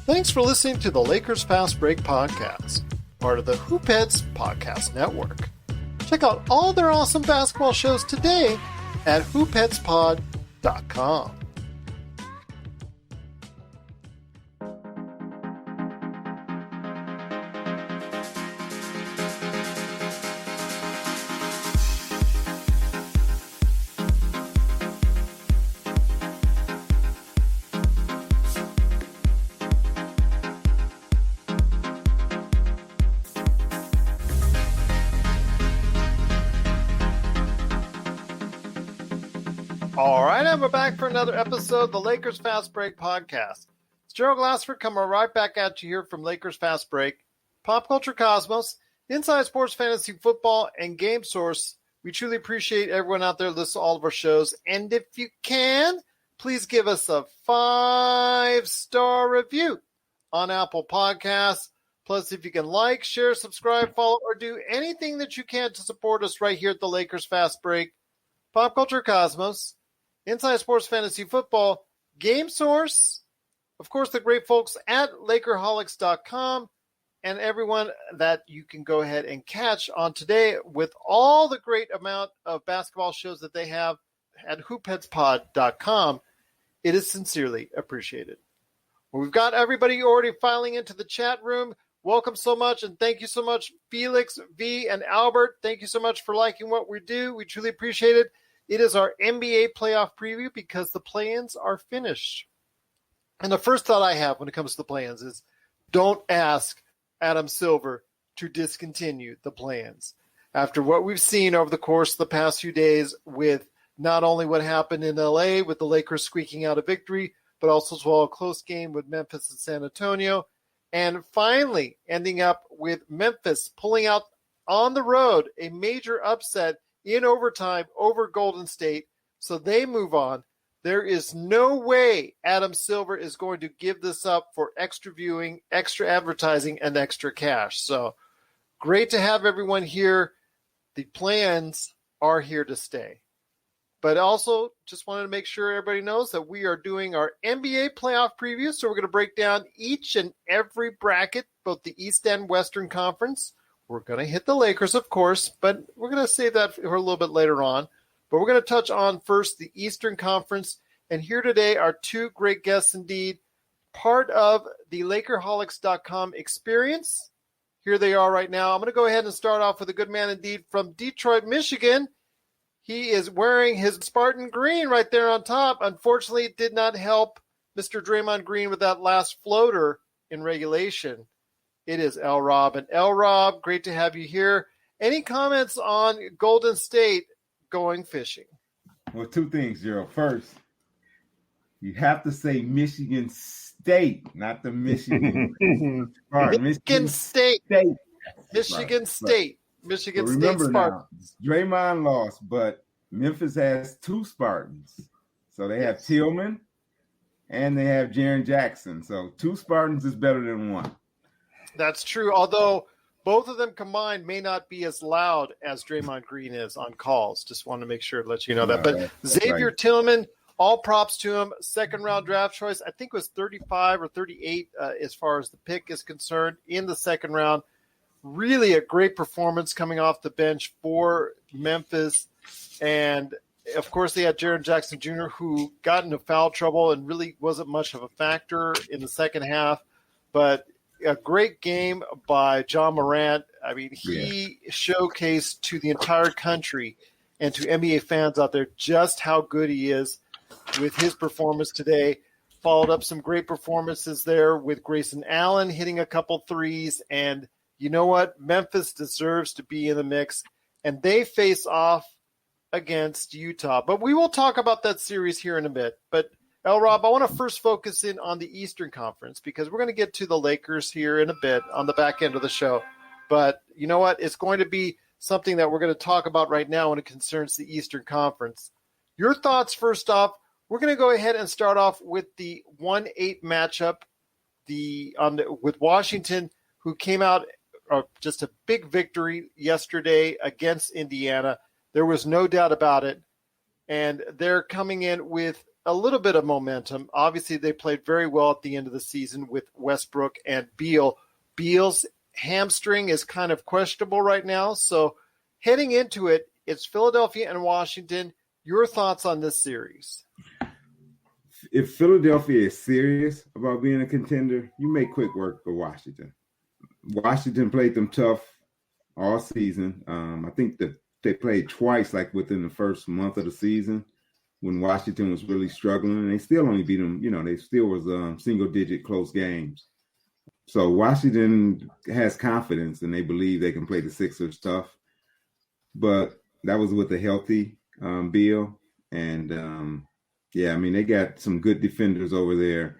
Thanks for listening to the Lakers Fast Break podcast, part of the Hoopheads Podcast Network. Check out all their awesome basketball shows today at hoopheadspod.com. All right, and we're back for another episode of the Lakers Fast Break podcast. It's Gerald Glassford coming right back at you here from Lakers Fast Break, Pop Culture Cosmos, Inside Sports Fantasy Football, and Game Source. We truly appreciate everyone out there listening to all of our shows. And if you can, please give us a 5-star review on Apple Podcasts. Plus, if you can like, share, subscribe, follow, or do anything that you can to support us right here at the Lakers Fast Break, Pop Culture Cosmos, Inside Sports Fantasy Football, Game Source, of course, the great folks at LakerHolics.com, and everyone that you can go ahead and catch on today with all the great amount of basketball shows that they have at hoopheadspod.com. It is sincerely appreciated. Well, we've got everybody already filing into the chat room. Welcome so much, and thank you so much, Felix, V, and Albert. Thank you so much for liking what we do. We truly appreciate it. It is our NBA playoff preview because the play-ins are finished. And the first thought I have when it comes to the play-ins is don't ask Adam Silver to discontinue the play-ins. After what we've seen over the course of the past few days with not only what happened in LA with the Lakers squeaking out a victory, but also as well a close game with Memphis and San Antonio, and finally ending up with Memphis pulling out on the road a major upset in overtime over Golden State, so they move on. There is no way Adam Silver is going to give this up for extra viewing, extra advertising, and extra cash. So great to have everyone here. The plans are here to stay. But also just wanted to make sure everybody knows that we are doing our NBA playoff preview, so we're going to break down each and every bracket, both the East and Western Conference. We're going to hit the Lakers, of course, but we're going to save that for a little bit later on. But we're going to touch on first the Eastern Conference. And here today are two great guests indeed, part of the LakerHolics.com experience. Here they are right now. I'm going to go ahead and start off with a good man indeed from Detroit, Michigan. He is wearing his Spartan green right there on top. Unfortunately, it did not help Mr. Draymond Green with that last floater in regulation. It is LRob. And LRob, great to have you here. Any comments on Golden State going fishing? Well, two things, Gerald. First, you have to say Michigan State, not the Michigan. Michigan State. Michigan Right. State. Michigan State Remember Spartans. now, Draymond lost, but Memphis has two Spartans. So they have Tillman and they have Jaren Jackson. So two Spartans is better than one. That's true, although both of them combined may not be as loud as Draymond Green is on calls. Just want to make sure to let you know that. But Xavier Tillman, all props to him. Second-round draft choice. I think it was 35 or 38 as far as the pick is concerned in the second round. Really a great performance coming off the bench for Memphis. And, of course, they had Jaren Jackson Jr., who got into foul trouble and really wasn't much of a factor in the second half. But a great game by John Morant. I mean, he showcased to the entire country and to NBA fans out there just how good he is with his performance today. Followed up some great performances there with Grayson Allen hitting a couple threes. And you know what? Memphis deserves to be in the mix. And they face off against Utah. But we will talk about that series here in a bit. But LRob, I want to first focus in on the Eastern Conference because we're going to get to the Lakers here in a bit on the back end of the show. But you know what? It's going to be something that we're going to talk about right now when it concerns the Eastern Conference. Your thoughts first off. We're going to go ahead and start off with the 1-8 matchup with Washington, who came out just a big victory yesterday against Indiana. There was no doubt about it. And they're coming in with a little bit of momentum. Obviously, they played very well at the end of the season with Westbrook and Beal. Beal's hamstring is kind of questionable right now. So heading into it, it's Philadelphia and Washington. Your thoughts on this series? If Philadelphia is serious about being a contender, you make quick work of Washington. Washington played them tough all season. I think that they played twice, like within the first month of the season, when Washington was really struggling, and they still only beat them. They still was single-digit close games. So Washington has confidence, and they believe they can play the Sixers tough. But that was with a healthy Beal, and they got some good defenders over there.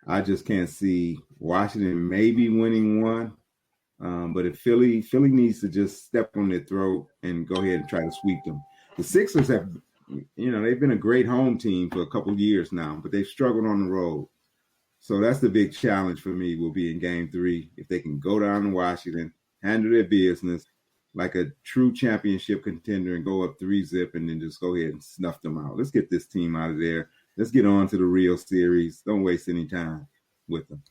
I just can't see Washington maybe winning one. But if Philly needs to just step on their throat and go ahead and try to sweep them. The Sixers have, they've been a great home team for a couple of years now, but they've struggled on the road. So that's the big challenge for me will be in Game 3. If they can go down to Washington, handle their business like a true championship contender and go up 3-0 and then just go ahead and snuff them out. Let's get this team out of there. Let's get on to the real series. Don't waste any time with them.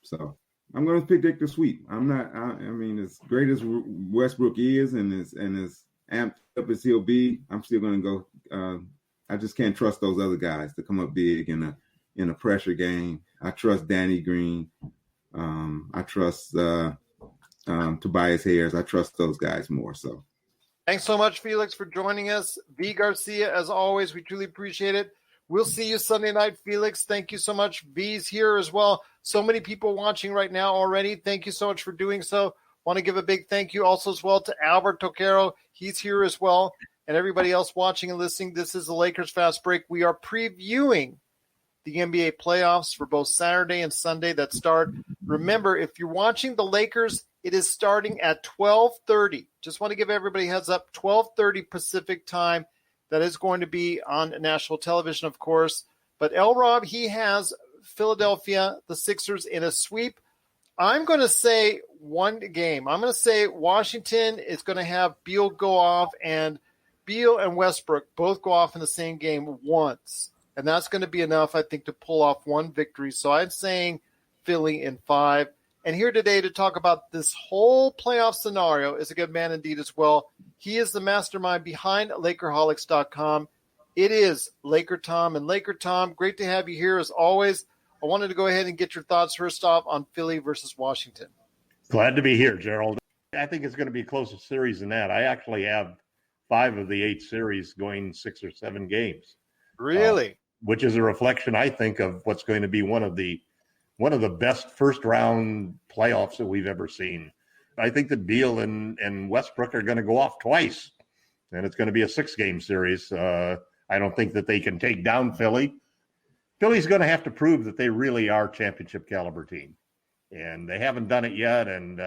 So I'm going to predict the sweep. As great as Westbrook is and as amped up as he'll be, I'm still going to go. I just can't trust those other guys to come up big in a pressure game. I trust Danny Green. I trust Tobias Harris. I trust those guys more. So, thanks so much, Felix, for joining us. V. Garcia, as always, we truly appreciate it. We'll see you Sunday night, Felix. Thank you so much. V's here as well. So many people watching right now already. Thank you so much for doing so. Want to give a big thank you also as well to Albert Toquero. He's here as well. And everybody else watching and listening. This is the Lakers Fast Break. We are previewing the NBA playoffs for both Saturday and Sunday that start. Remember, if you're watching the Lakers, it is starting at 12:30. Just want to give everybody a heads up, 12:30 Pacific time. That is going to be on national television, of course. But LRob, he has Philadelphia, the Sixers, in a sweep. I'm going to say one game. I'm going to say Washington is going to have Beal go off, and Beal and Westbrook both go off in the same game once. And that's going to be enough, I think, to pull off one victory. So I'm saying Philly in 5. And here today to talk about this whole playoff scenario is a good man indeed as well. He is the mastermind behind Lakerholics.com. It is LakerTom. And LakerTom, great to have you here as always. I wanted to go ahead and get your thoughts first off on Philly versus Washington. Glad to be here, Gerald. I think it's going to be a closer series than that. I actually have 5 of the 8 series going 6 or 7 games. Really? Which is a reflection, I think, of what's going to be one of the best first-round playoffs that we've ever seen. I think that Beal and Westbrook are going to go off twice, and it's going to be a 6-game series. I don't think that they can take down Philly. Philly's going to have to prove that they really are a championship-caliber team, and they haven't done it yet, and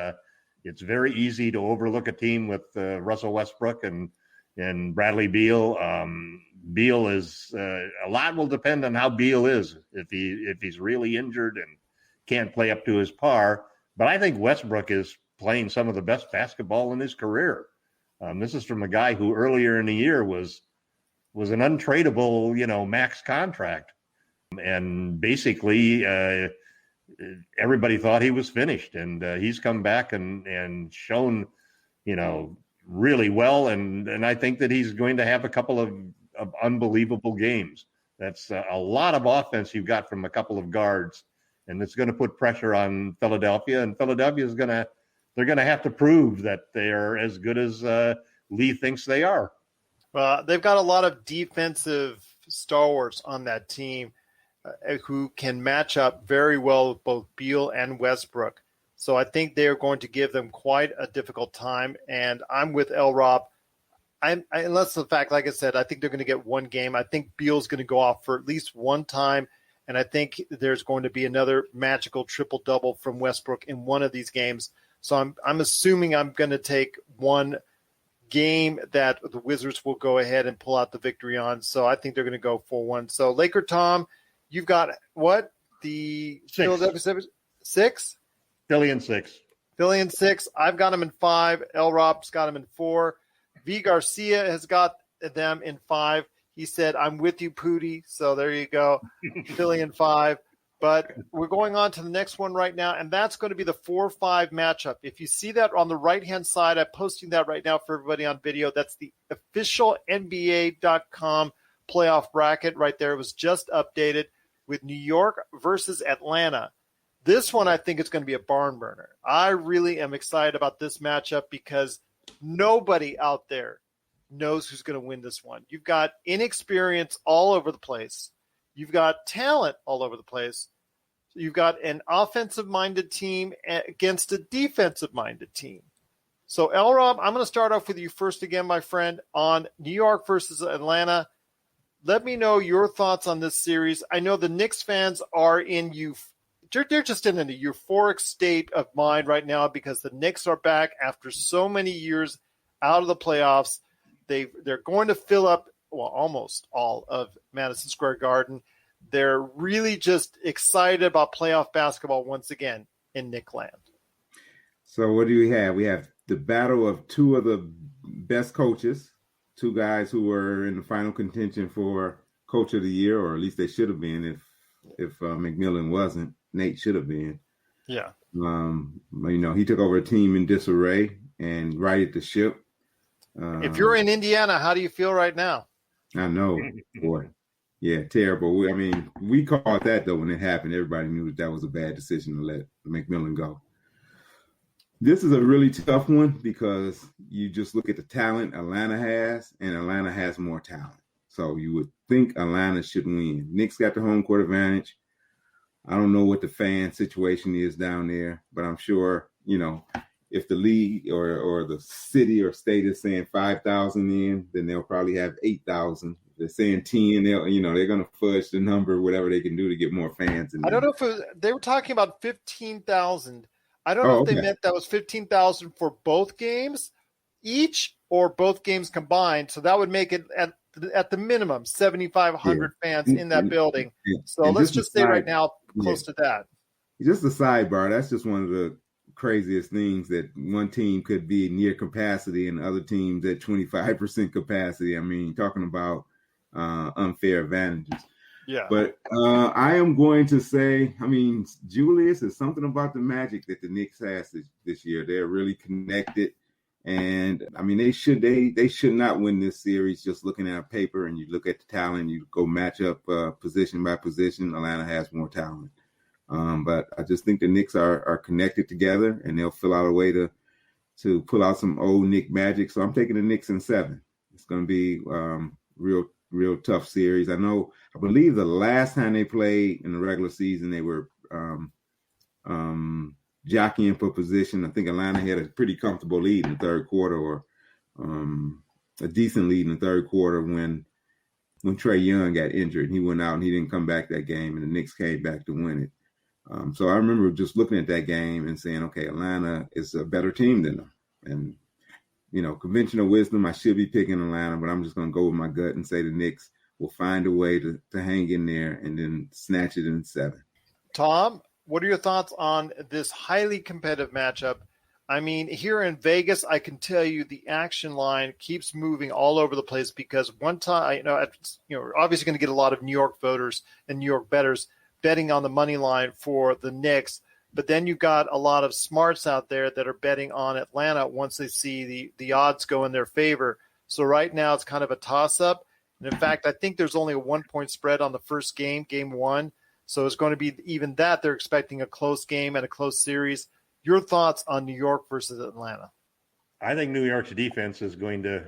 it's very easy to overlook a team with Russell Westbrook and Bradley Beal. Beal is a lot will depend on how Beal is. If he's really injured and can't play up to his par. But I think Westbrook is playing some of the best basketball in his career. This is from a guy who earlier in the year was an untradeable, max contract. And basically everybody thought he was finished. And he's come back and shown, really well. And I think that he's going to have a couple of unbelievable games. That's a lot of offense you've got from a couple of guards. And it's going to put pressure on Philadelphia, and Philadelphia they're going to have to prove that they're as good as Lee thinks they are. Well, they've got a lot of defensive stalwarts on that team who can match up very well with both Beal and Westbrook. So I think they're going to give them quite a difficult time. And I'm with LRob. Unless the fact, like I said, I think they're going to get one game. I think Beal's going to go off for at least one time. And I think there's going to be another magical triple-double from Westbrook in one of these games. So I'm assuming I'm going to take one game that the Wizards will go ahead and pull out the victory on. So I think they're going to go 4-1. So LakerTom, you've got what? The 6. Philadelphia 6? Philly in 6. Philly in 6. I've got them in 5. LRob's got them in 4. V. Garcia has got them in 5. He said, I'm with you, Pootie. So there you go, Philly in 5. But we're going on to the next one right now, and that's going to be the 4-5 matchup. If you see that on the right-hand side, I'm posting that right now for everybody on video. That's the official NBA.com playoff bracket right there. It was just updated with New York versus Atlanta. This one, I think, is going to be a barn burner. I really am excited about this matchup because nobody out there knows who's going to win this one. You've got inexperience all over the place. You've got talent all over the place. You've got an offensive-minded team against a defensive-minded team. So, LRob, I'm going to start off with you first again, my friend, on New York versus Atlanta. Let me know your thoughts on this series. I know the Knicks fans are they're just in a euphoric state of mind right now because the Knicks are back after so many years out of the playoffs. They're going to fill up, almost all of Madison Square Garden. They're really just excited about playoff basketball once again in Knickland. So what do we have? We have the battle of two of the best coaches, two guys who were in the final contention for Coach of the Year, or at least they should have been if McMillan wasn't. Nate should have been. Yeah. He took over a team in disarray and righted the ship. If you're in Indiana, how do you feel right now? I know, boy. Yeah, terrible. We called that, though, when it happened. Everybody knew that was a bad decision to let McMillan go. This is a really tough one because you just look at the talent Atlanta has, and Atlanta has more talent. So you would think Atlanta should win. Knicks got the home court advantage. I don't know what the fan situation is down there, but I'm sure, if the league or the city or state is saying 5,000 in, then they'll probably have 8,000. If they're saying 10, they're going to fudge the number, whatever they can do to get more fans. I don't know if they were talking about 15,000. I don't know if they meant that was 15,000 for both games each or both games combined. So that would make it at the minimum 7,500 fans in that building. So let's just say right now close to that. Just a sidebar. That's just one of the craziest things, that one team could be near capacity and other teams at 25% capacity. Talking about unfair advantages. Yeah. But I am going to say, Julius, is something about the magic that the Knicks has this year. They're really connected. And they should not win this series just looking at a paper, and you look at the talent, you go match up position by position. Atlanta has more talent. But I just think the Knicks are connected together, and they'll fill out a way to pull out some old Knick magic. So I'm taking the Knicks in 7. It's going to be real tough series. I believe the last time they played in the regular season, they were jockeying for position. I think Atlanta had a pretty comfortable lead in the third quarter, or a decent lead in the third quarter when Trae Young got injured. He went out and he didn't come back that game, and the Knicks came back to win it. So I remember just looking at that game and saying, okay, Atlanta is a better team than them. And, conventional wisdom, I should be picking Atlanta, but I'm just going to go with my gut and say the Knicks will find a way to hang in there and then snatch it in 7. Tom, what are your thoughts on this highly competitive matchup? Here in Vegas, I can tell you the action line keeps moving all over the place because one time, we're obviously going to get a lot of New York voters and New York bettors betting on the money line for the Knicks. But then you got a lot of smarts out there that are betting on Atlanta once they see the odds go in their favor. So right now it's kind of a toss-up. And in fact, I think there's only a 1-point spread on the first game 1. So it's going to be even that. They're expecting a close game and a close series. Your thoughts on New York versus Atlanta? I think New York's defense is going to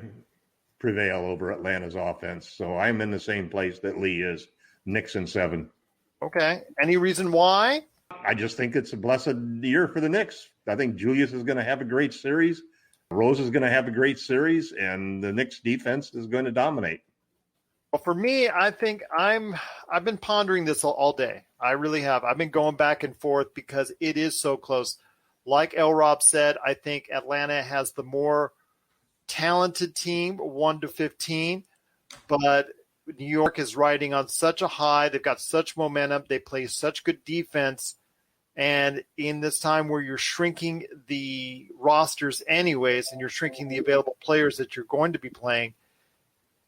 prevail over Atlanta's offense. So I'm in the same place that Lee is, Knicks in 7. Okay. Any reason why? I just think it's a blessed year for the Knicks. I think Julius is going to have a great series. Rose is going to have a great series, and the Knicks defense is going to dominate. Well, for me, I think I've been pondering this all day. I really have. I've been going back and forth because it is so close. Like LRob said, I think Atlanta has the more talented team, 1-15, but New York is riding on such a high. They've got such momentum. They play such good defense. And in this time where you're shrinking the rosters anyways, and you're shrinking the available players that you're going to be playing,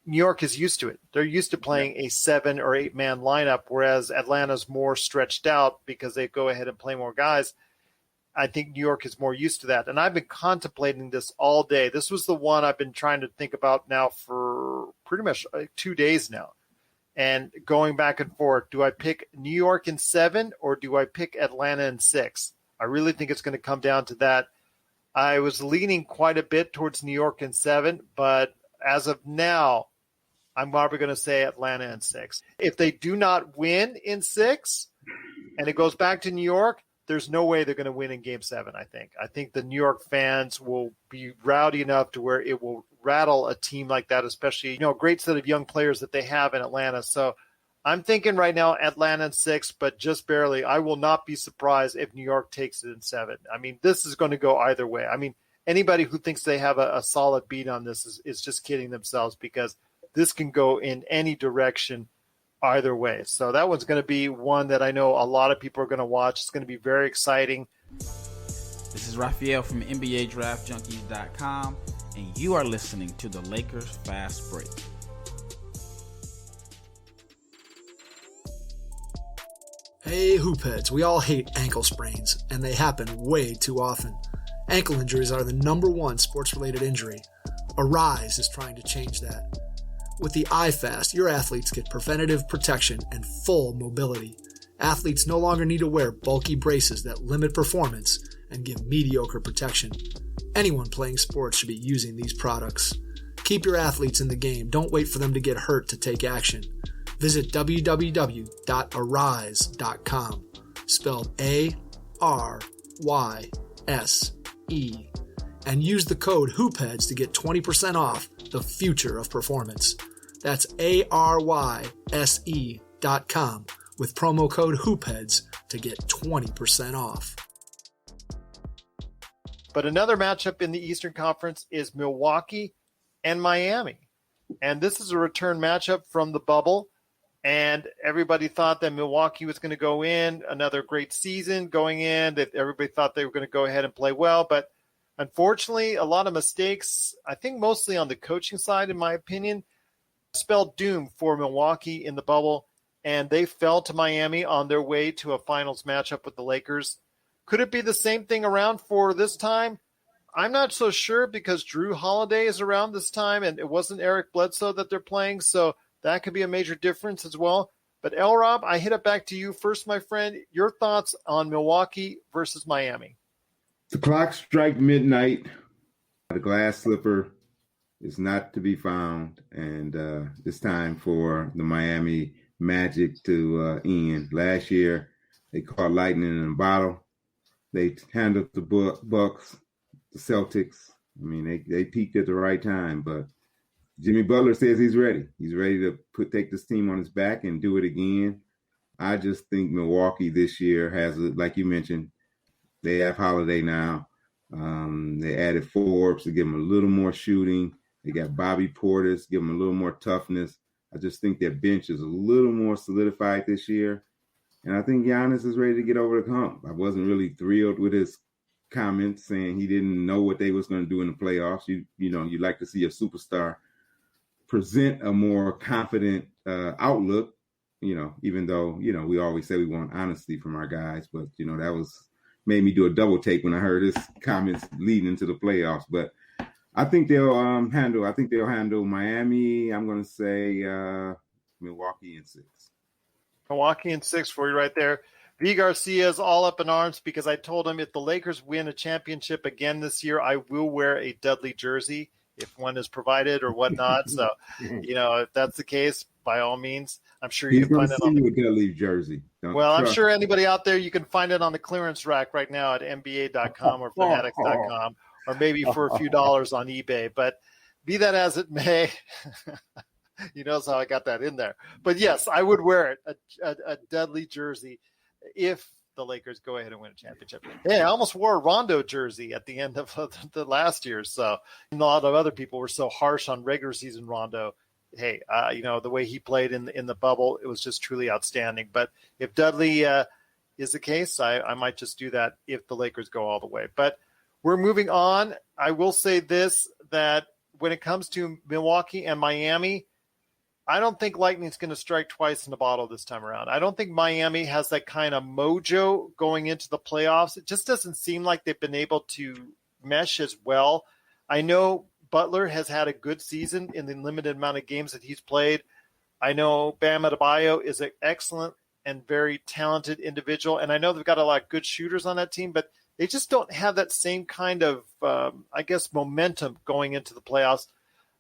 New York is used to it. They're used to playing a 7 or 8 man lineup, whereas Atlanta's more stretched out because they go ahead and play more guys. I think New York is more used to that. And I've been contemplating this all day. This was the one I've been trying to think about now for pretty much 2 days now. And going back and forth, do I pick New York in 7 or do I pick Atlanta in 6? I really think it's going to come down to that. I was leaning quite a bit towards New York in 7, but as of now, I'm probably going to say Atlanta in 6. If they do not win in 6 and it goes back to New York, there's no way they're going to win in Game 7, I think. I think the New York fans will be rowdy enough to where it will rattle a team like that, especially, a great set of young players that they have in Atlanta. So I'm thinking right now Atlanta in 6, but just barely. I will not be surprised if New York takes it in 7. I mean, this is going to go either way. I mean, anybody who thinks they have a solid beat on this is just kidding themselves, because this can go in any direction either way. So that one's going to be one that I know a lot of people are going to watch. It's going to be very exciting. This is Raphael from NBA DraftJunkies.com, and you are listening to the Lakers Fast Break. Hey, hoopheads, we all hate ankle sprains, and they happen way too often. Ankle injuries are the #1 sports-related injury. Arise is trying to change that. With the iFast, your athletes get preventative protection and full mobility. Athletes no longer need to wear bulky braces that limit performance and give mediocre protection. Anyone playing sports should be using these products. Keep your athletes in the game. Don't wait for them to get hurt to take action. Visit www.arise.com, spelled A-R-Y-S-E, and use the code HOOPHEADS to get 20% off the future of performance. That's ARYSE.com with promo code HOOPHEADS to get 20% off. But another matchup in the Eastern Conference is Milwaukee and Miami. And this is a return matchup from the bubble. And everybody thought that Milwaukee was going to go in, another great season going in, that everybody thought they were going to go ahead and play well. But unfortunately, a lot of mistakes, I think mostly on the coaching side, in my opinion, spelled doom for Milwaukee in the bubble. And they fell to Miami on their way to a finals matchup with the Lakers. Could it be the same thing around for this time? I'm not so sure, because Drew Holiday is around this time, and it wasn't Eric Bledsoe that they're playing. So that could be a major difference as well. But LRob, I hit it back to you first, my friend. Your thoughts on Milwaukee versus Miami? The clock strike midnight. The glass slipper is not to be found. And it's time for the Miami Magic to end. Last year, they caught lightning in a bottle. They handled the Bucks, the Celtics. I mean, they peaked at the right time, but Jimmy Butler says he's ready. He's ready to take this team on his back and do it again. I just think Milwaukee this year has, like you mentioned, they have Holiday now. They added Forbes to give him a little more shooting. They got Bobby Portis, give him a little more toughness. I just think their bench is a little more solidified this year. And I think Giannis is ready to get over the hump. I wasn't really thrilled with his comments saying he didn't know what they was going to do in the playoffs. You like to see a superstar present a more confident outlook, even though, we always say we want honesty from our guys. But, that made me do a double take when I heard his comments leading into the playoffs. But I think they'll handle Miami. I'm going to say Milwaukee in 6. Milwaukee in 6 for you right there. V. Garcia is all up in arms because I told him if the Lakers win a championship again this year, I will wear a Dudley jersey if one is provided or whatnot. So, if that's the case, by all means, I'm sure you can find it on the Dudley jersey. I'm sure anybody out there, you can find it on the clearance rack right now at NBA.com or Fanatics.com, or maybe for a few dollars on eBay. But be that as it may, you notice how I got that in there. But yes, I would wear it, a Dudley jersey, if the Lakers go ahead and win a championship. Hey, I almost wore a Rondo jersey at the end of the last year. So a lot of other people were so harsh on regular season Rondo. Hey, the way he played in the bubble, it was just truly outstanding. But if Dudley is the case, I might just do that if the Lakers go all the way. But we're moving on. I will say this, that when it comes to Milwaukee and Miami, I don't think Lightning's going to strike twice in the bottle this time around. I don't think Miami has that kind of mojo going into the playoffs. It just doesn't seem like they've been able to mesh as well. I know Butler has had a good season in the limited amount of games that he's played. I know Bam Adebayo is an excellent and very talented individual, and I know they've got a lot of good shooters on that team, but they just don't have that same kind of, momentum going into the playoffs.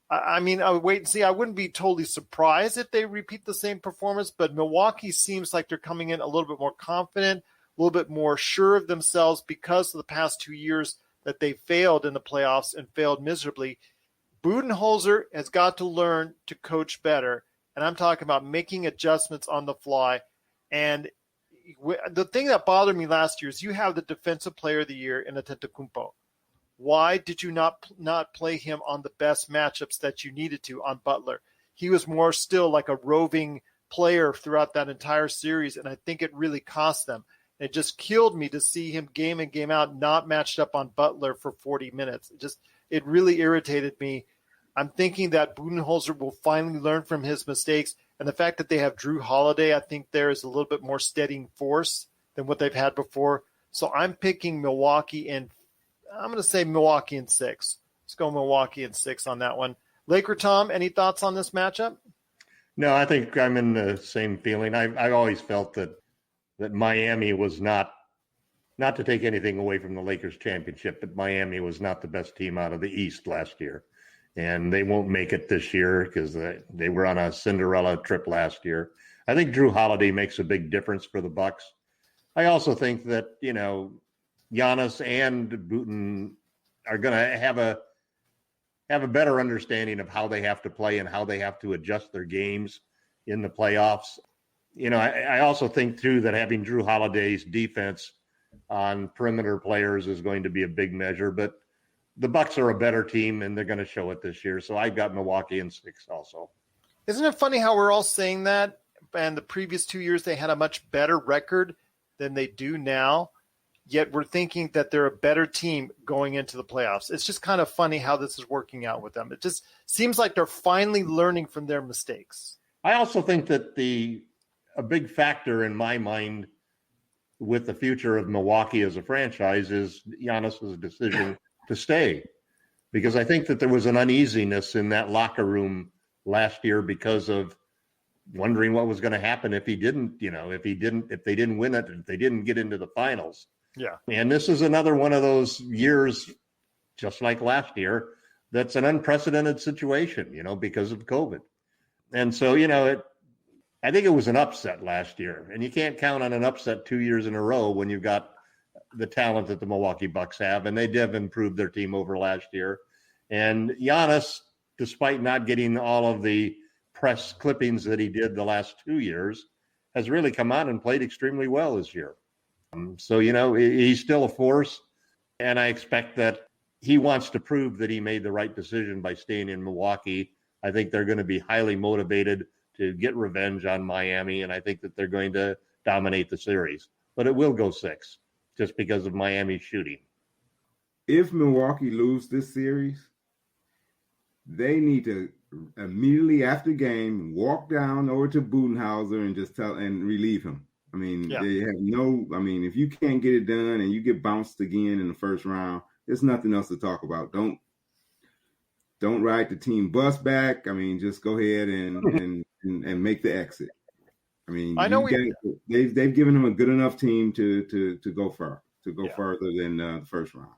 I mean, I would wait and see. I wouldn't be totally surprised if they repeat the same performance, but Milwaukee seems like they're coming in a little bit more confident, a little bit more sure of themselves because of the past 2 years that they failed in the playoffs and failed miserably. Budenholzer has got to learn to coach better, and I'm talking about making adjustments on the fly. And the thing that bothered me last year is you have the Defensive Player of the Year in Antetokounmpo. Why did you not play him on the best matchups that you needed to on Butler? He was more still like a roving player throughout that entire series, and I think it really cost them. It just killed me to see him game in, game out, not matched up on Butler for 40 minutes. It really irritated me. I'm thinking that Budenholzer will finally learn from his mistakes, and the fact that they have Drew Holiday, I think there is a little bit more steadying force than what they've had before. So I'm picking Milwaukee in. I'm going to say Milwaukee in 6. Let's go Milwaukee in 6 on that one. LakerTom, any thoughts on this matchup? No, I think I'm in the same feeling. I always felt that Miami was not to take anything away from the Lakers championship, but Miami was not the best team out of the East last year. And they won't make it this year because they were on a Cinderella trip last year. I think Drew Holiday makes a big difference for the Bucks. I also think that, Giannis and Buten are going to have a better understanding of how they have to play and how they have to adjust their games in the playoffs. I also think, too, that having Drew Holiday's defense on perimeter players is going to be a big measure. But the Bucks are a better team, and they're going to show it this year. So I've got Milwaukee in 6 also. Isn't it funny how we're all saying that? And the previous 2 years, they had a much better record than they do now. Yet we're thinking that they're a better team going into the playoffs. It's just kind of funny how this is working out with them. It just seems like they're finally learning from their mistakes. I also think that a big factor in my mind with the future of Milwaukee as a franchise is Giannis's decision to stay. Because I think that there was an uneasiness in that locker room last year because of wondering what was going to happen if they didn't win it, if they didn't get into the finals. Yeah. And this is another one of those years, just like last year, that's an unprecedented situation, because of COVID. And so, I think it was an upset last year. And you can't count on an upset 2 years in a row when you've got the talent that the Milwaukee Bucks have. And they have improved their team over last year. And Giannis, despite not getting all of the press clippings that he did the last 2 years, has really come out and played extremely well this year. So, he's still a force, and I expect that he wants to prove that he made the right decision by staying in Milwaukee. I think they're going to be highly motivated to get revenge on Miami, and I think that they're going to dominate the series. But it will go 6 just because of Miami's shooting. If Milwaukee lose this series, they need to immediately after game walk down over to Budenholzer and just relieve him. They have if you can't get it done and you get bounced again in the first round, there's nothing else to talk about. Don't ride the team bus back. Just go ahead and make the exit. I know they've given him a good enough team to go far, further than the first round.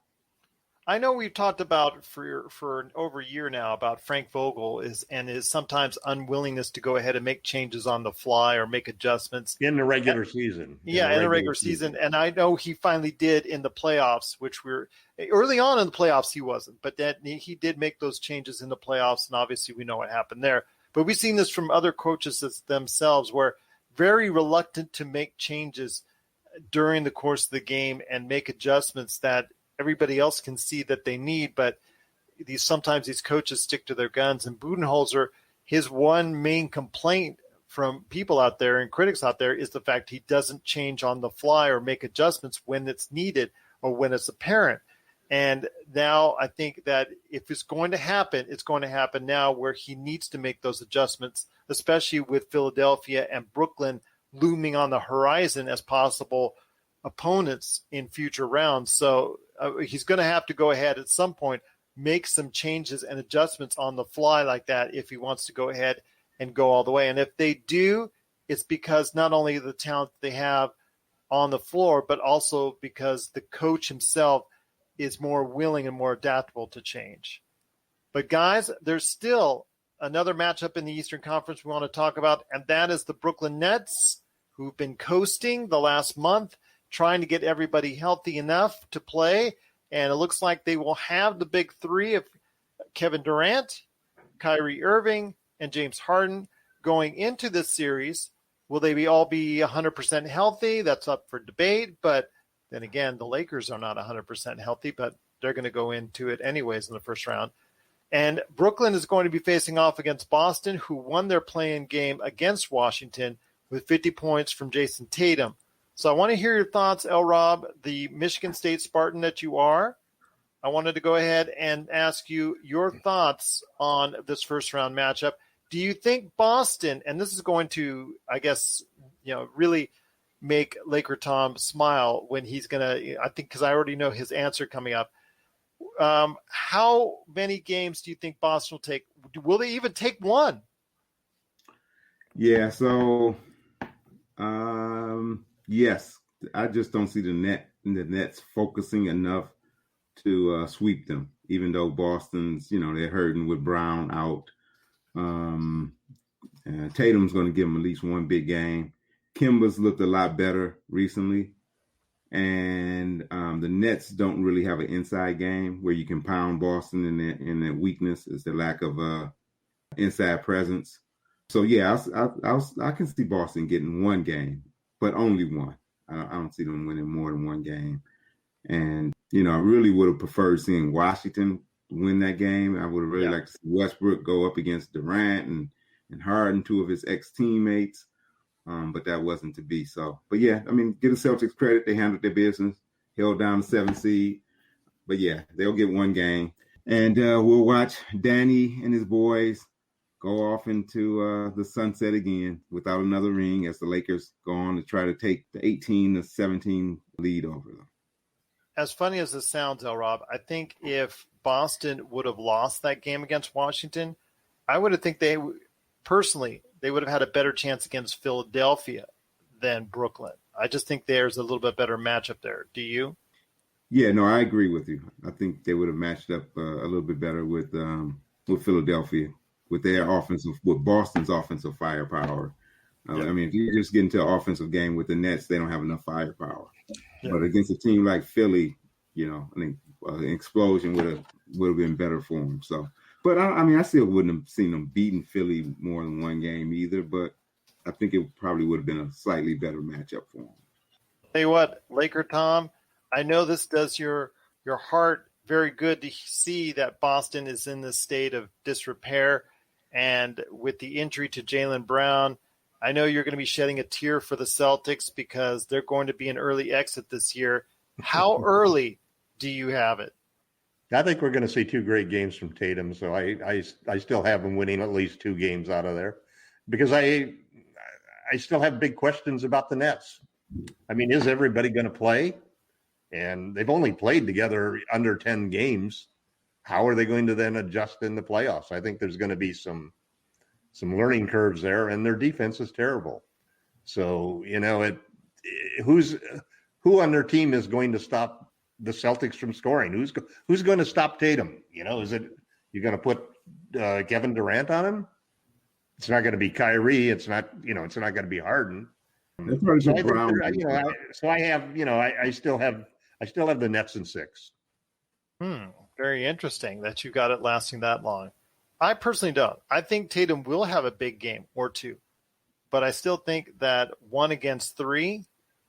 I know we've talked about for over a year now about Frank Vogel his sometimes unwillingness to go ahead and make changes on the fly or make adjustments in the regular season. In the regular season. And I know he finally did in the playoffs, which we're early on in the playoffs. He wasn't, but then he did make those changes in the playoffs. And obviously we know what happened there, but we've seen this from other coaches themselves where very reluctant to make changes during the course of the game and make adjustments that everybody else can see that they need, but sometimes these coaches stick to their guns. And Budenholzer, his one main complaint from people out there and critics out there is the fact he doesn't change on the fly or make adjustments when it's needed or when it's apparent. And now I think that if it's going to happen, it's going to happen now where he needs to make those adjustments especially with Philadelphia and Brooklyn looming on the horizon as possible opponents in future rounds. So he's going to have to go ahead at some point, make some changes and adjustments on the fly like that if he wants to go ahead and go all the way. And if they do, it's because not only the talent they have on the floor, but also because the coach himself is more willing and more adaptable to change. But guys, there's still another matchup in the Eastern Conference we want to talk about, and that is the Brooklyn Nets, who've been coasting the last month, trying to get everybody healthy enough to play. And it looks like they will have the big three of Kevin Durant, Kyrie Irving, and James Harden going into this series. Will they all be 100% healthy? That's up for debate. But then again, the Lakers are not 100% healthy, but they're going to go into it anyways in the first round. And Brooklyn is going to be facing off against Boston, who won their play-in game against Washington with 50 points from Jason Tatum. So I want to hear your thoughts, LRob, the Michigan State Spartan that you are. I wanted to go ahead and ask you your thoughts on this first-round matchup. Do you think Boston, and this is going to, I guess, really make LakerTom smile when he's going to, I think, because I already know his answer coming up. How many games do you think Boston will take? Will they even take one? Yeah, so yes, I just don't see the Nets focusing enough to sweep them, even though Boston's, they're hurting with Brown out. Tatum's going to give them at least one big game. Kemba's looked a lot better recently. And the Nets don't really have an inside game where you can pound Boston in their weakness is the lack of inside presence. So, yeah, I can see Boston getting one game, but only one. I don't see them winning more than one game. And, I really would have preferred seeing Washington win that game. I would have really liked to see Westbrook go up against Durant and Harden, two of his ex-teammates. But that wasn't to be. So, but yeah, I mean, give the Celtics credit. They handled their business, held down the 7th seed. But yeah, they'll get one game. And we'll watch Danny and his boys go off into the sunset again without another ring as the Lakers go on to try to take the 18-17 lead over them. As funny as this sounds, LRob, I think if Boston would have lost that game against Washington, I would have think they would have had a better chance against Philadelphia than Brooklyn. I just think there's a little bit better matchup there. Do you? Yeah, no, I agree with you. I think they would have matched up a little bit better with Philadelphia, with Boston's offensive firepower. I mean, if you just get into an offensive game with the Nets, they don't have enough firepower. Yeah. But against a team like Philly, I think an explosion would have been better for them. So. But, I still wouldn't have seen them beating Philly more than one game either, but I think it probably would have been a slightly better matchup for them. Tell you what, LakerTom, I know this does your heart very good to see that Boston is in this state of disrepair, and with the injury to Jaylen Brown, I know you're going to be shedding a tear for the Celtics because they're going to be an early exit this year. How early do you have it? I think we're going to see two great games from Tatum, so I still have him winning at least two games out of there because I still have big questions about the Nets. I mean, is everybody going to play? And they've only played together under 10 games. How are they going to then adjust in the playoffs? I think there's going to be some learning curves there, and their defense is terrible. So, who on their team is going to stop the Celtics from scoring? Who's going to stop Tatum? Is it you're going to put Kevin Durant on him? It's not going to be Kyrie. It's not it's not going to be Harden. So I still have the Nets in 6. Very interesting that you got it lasting that long. I personally don't. I think Tatum will have a big game or two, but I still think that 1 against 3.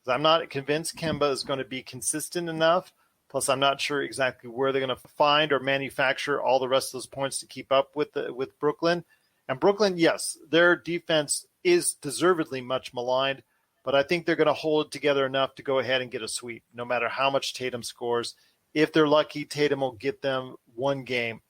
I'm not convinced Kemba is going to be consistent enough. Plus, I'm not sure exactly where they're going to find or manufacture all the rest of those points to keep up with Brooklyn. And Brooklyn, yes, their defense is deservedly much maligned, but I think they're going to hold it together enough to go ahead and get a sweep, no matter how much Tatum scores. If they're lucky, Tatum will get them one game.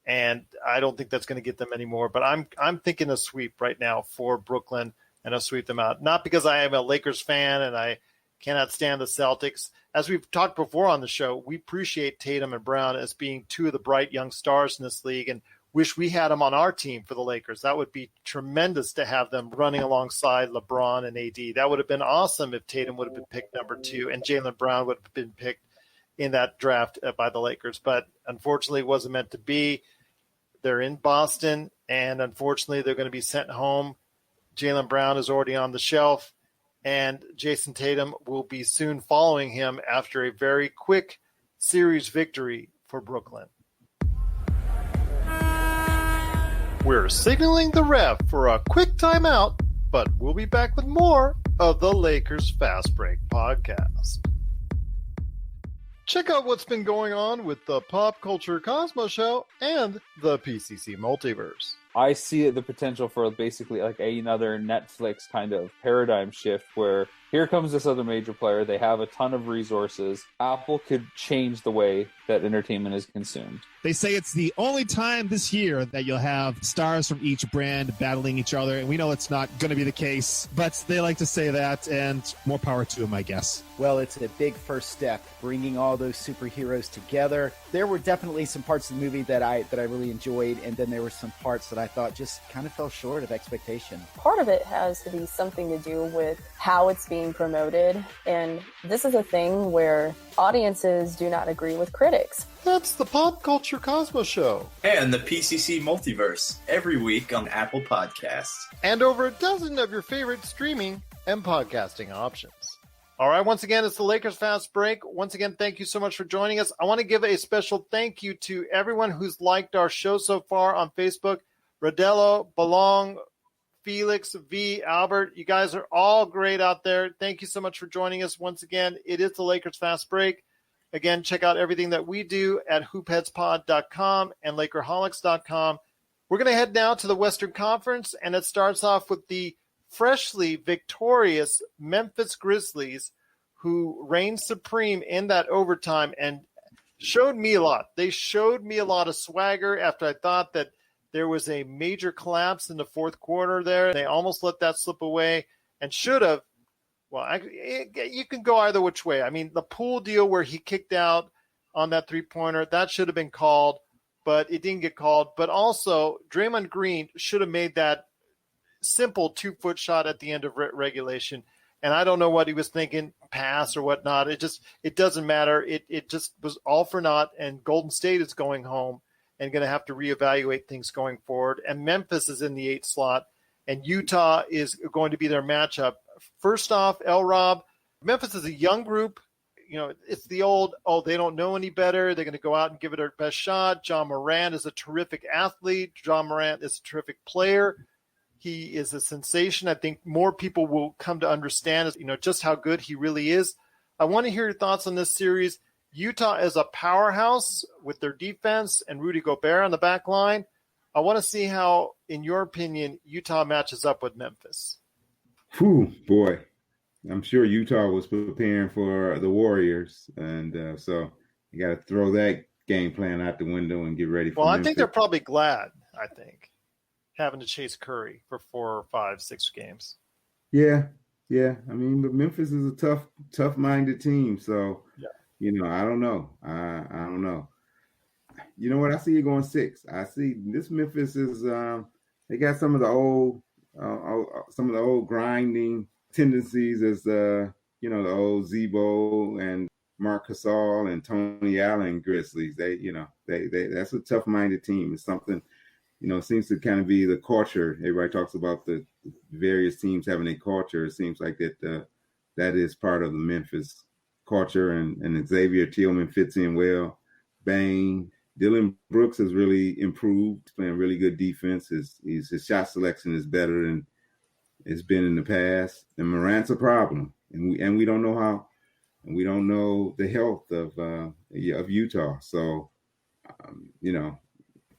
and I don't think that's going to get them anymore. But I'm thinking a sweep right now for Brooklyn, and I'll sweep them out. Not because I am a Lakers fan and I cannot stand the Celtics. As we've talked before on the show, we appreciate Tatum and Brown as being two of the bright young stars in this league, and wish we had them on our team for the Lakers. That would be tremendous to have them running alongside LeBron and AD. That would have been awesome if Tatum would have been picked number 2 and Jaylen Brown would have been picked in that draft by the Lakers. But unfortunately, it wasn't meant to be. They're in Boston, and unfortunately, they're going to be sent home. Jaylen Brown is already on the shelf, and Jason Tatum will be soon following him after a very quick series victory for Brooklyn. We're signaling the ref for a quick timeout, but we'll be back with more of the Lakers Fast Break podcast. Check out what's been going on with the Pop Culture Cosmos Show and the PCC Multiverse. I see the potential for basically like another Netflix kind of paradigm shift where here comes this other major player. They have a ton of resources. Apple could change the way that entertainment is consumed. They say it's the only time this year that you'll have stars from each brand battling each other, and we know it's not going to be the case, but they like to say that, and more power to them, I guess. Well, it's a big first step, bringing all those superheroes together. There were definitely some parts of the movie that I really enjoyed, and then there were some parts that I thought just kind of fell short of expectation. Part of it has to be something to do with how it's being promoted, and this is a thing where audiences do not agree with critics. That's the Pop Culture Cosmos Show. And the PCC Multiverse, every week on Apple Podcasts. And over a dozen of your favorite streaming and podcasting options. All right, once again, it's the Lakers Fast Break. Once again, thank you so much for joining us. I want to give a special thank you to everyone who's liked our show so far on Facebook. Rodello, Belong, Felix, V, Albert, you guys are all great out there. Thank you so much for joining us. Once again, it is the Lakers Fast Break. Again, check out everything that we do at hoopheadspod.com and lakerholics.com. We're going to head now to the Western Conference, and it starts off with the freshly victorious Memphis Grizzlies, who reigned supreme in that overtime and showed me a lot. They showed me a lot of swagger after I thought that there was a major collapse in the fourth quarter there. They almost let that slip away and should have. Well, you can go either which way. I mean, the Poole deal where he kicked out on that three-pointer, that should have been called, but it didn't get called. But also, Draymond Green should have made that simple 2-foot shot at the end of regulation. And I don't know what he was thinking, pass or whatnot. It doesn't matter. It just was all for naught, and Golden State is going home and going to have to reevaluate things going forward. And Memphis is in the 8th slot, and Utah is going to be their matchup. First off, LRob, Memphis is a young group. You know, it's the old, they don't know any better. They're going to go out and give it their best shot. John Morant is a terrific athlete. John Morant is a terrific player. He is a sensation. I think more people will come to understand, just how good he really is. I want to hear your thoughts on this series. Utah is a powerhouse with their defense and Rudy Gobert on the back line. I want to see how, in your opinion, Utah matches up with Memphis. Whew, boy. I'm sure Utah was preparing for the Warriors, and so you got to throw that game plan out the window and get ready for Memphis. I think they're probably glad, having to chase Curry for 4 or 5, 6 games. Yeah. I mean, but Memphis is a tough-minded team, so, I don't know. I don't know. You know what? I see it going 6. I see this Memphis is they got some of the old grinding tendencies as the old Zebo and Marc Gasol and Tony Allen Grizzlies. They that's a tough-minded team. It's something, it seems to kind of be the culture. Everybody talks about the various teams having a culture. It seems like that is part of the Memphis culture, and Xavier Tillman fits in well. Bane, Dylan Brooks has really improved. He's playing really good defense. His shot selection is better than it's been in the past. And Morant's a problem, and we don't know how, and we don't know the health of Utah. So,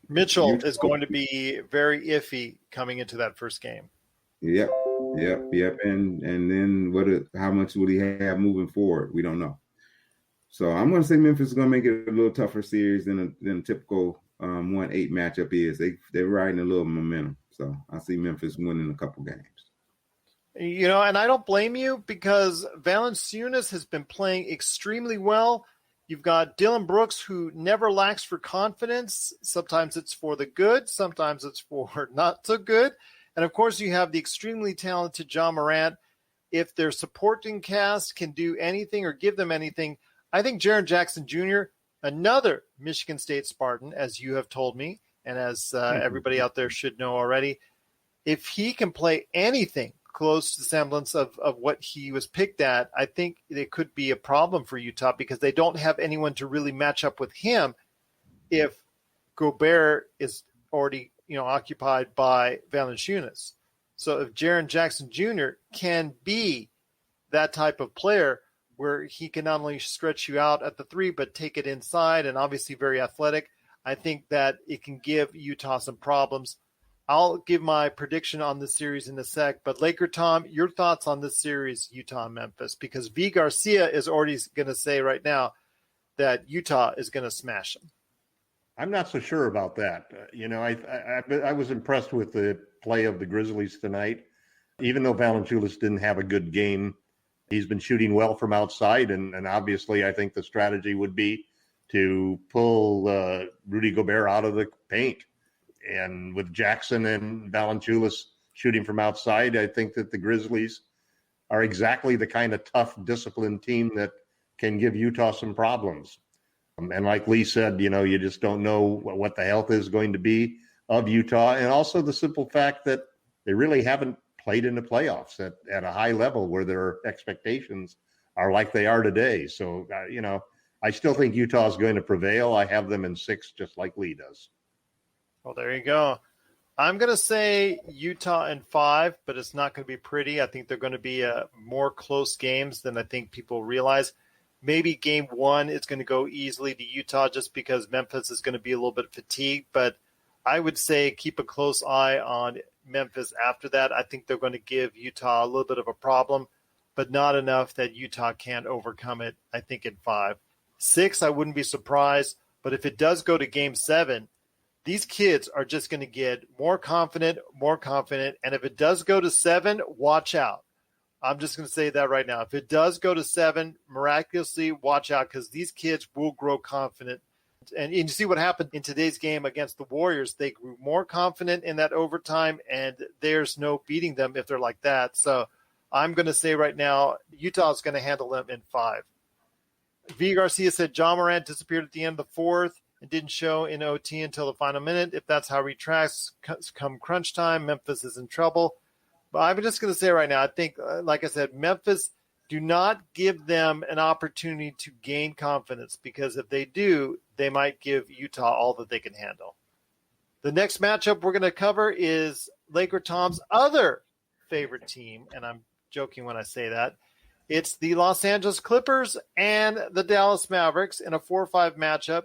Mitchell Utah is going to be very iffy coming into that first game. Yep. And then how much will he have moving forward? We don't know. So I'm going to say Memphis is going to make it a little tougher series than a typical 1-8 matchup is. They're riding a little momentum. So I see Memphis winning a couple games. You know, and I don't blame you because Valanciunas has been playing extremely well. You've got Dylan Brooks, who never lacks for confidence. Sometimes it's for the good. Sometimes it's for not so good. And, of course, you have the extremely talented John Morant. If their supporting cast can do anything or give them anything, I think Jaren Jackson Jr., another Michigan State Spartan, as you have told me, and as everybody out there should know already, if he can play anything close to the semblance of what he was picked at, I think it could be a problem for Utah because they don't have anyone to really match up with him if Gobert is already, occupied by Valanciunas. So if Jaren Jackson Jr. can be that type of player where he can not only stretch you out at the three, but take it inside and obviously very athletic, I think that it can give Utah some problems. I'll give my prediction on this series in a sec, but LakerTom, your thoughts on this series, Utah-Memphis, because V. Garcia is already going to say right now that Utah is going to smash them. I'm not so sure about that. I was impressed with the play of the Grizzlies tonight. Even though Valanciunas didn't have a good game, he's been shooting well from outside, and obviously I think the strategy would be to pull Rudy Gobert out of the paint. And with Jackson and Valanciunas shooting from outside, I think that the Grizzlies are exactly the kind of tough, disciplined team that can give Utah some problems. And like Lee said, you just don't know what the health is going to be of Utah. And also the simple fact that they really haven't played in the playoffs at a high level where their expectations are like they are today. So, I still think Utah is going to prevail. I have them in 6, just like Lee does. Well, there you go. I'm going to say Utah in 5, but it's not going to be pretty. I think they're going to be more close games than I think people realize. Maybe game 1 is going to go easily to Utah just because Memphis is going to be a little bit fatigued. But I would say keep a close eye on Memphis after that. I think they're going to give Utah a little bit of a problem, but not enough that Utah can't overcome it, I think, in 5. 6, I wouldn't be surprised. But if it does go to game 7, these kids are just going to get more confident. And if it does go to 7, watch out. I'm just going to say that right now. If it does go to 7, miraculously, watch out because these kids will grow confident. And you see what happened in today's game against the Warriors. They grew more confident in that overtime, and there's no beating them if they're like that. So I'm going to say right now, Utah is going to handle them in 5. V. Garcia said John Morant disappeared at the end of the 4th. It didn't show in OT until the final minute. If that's how he tracks, come crunch time, Memphis is in trouble. But I'm just going to say right now, I think, like I said, Memphis, do not give them an opportunity to gain confidence because if they do, they might give Utah all that they can handle. The next matchup we're going to cover is LakerTom's other favorite team, and I'm joking when I say that. It's the Los Angeles Clippers and the Dallas Mavericks in a 4-5 matchup.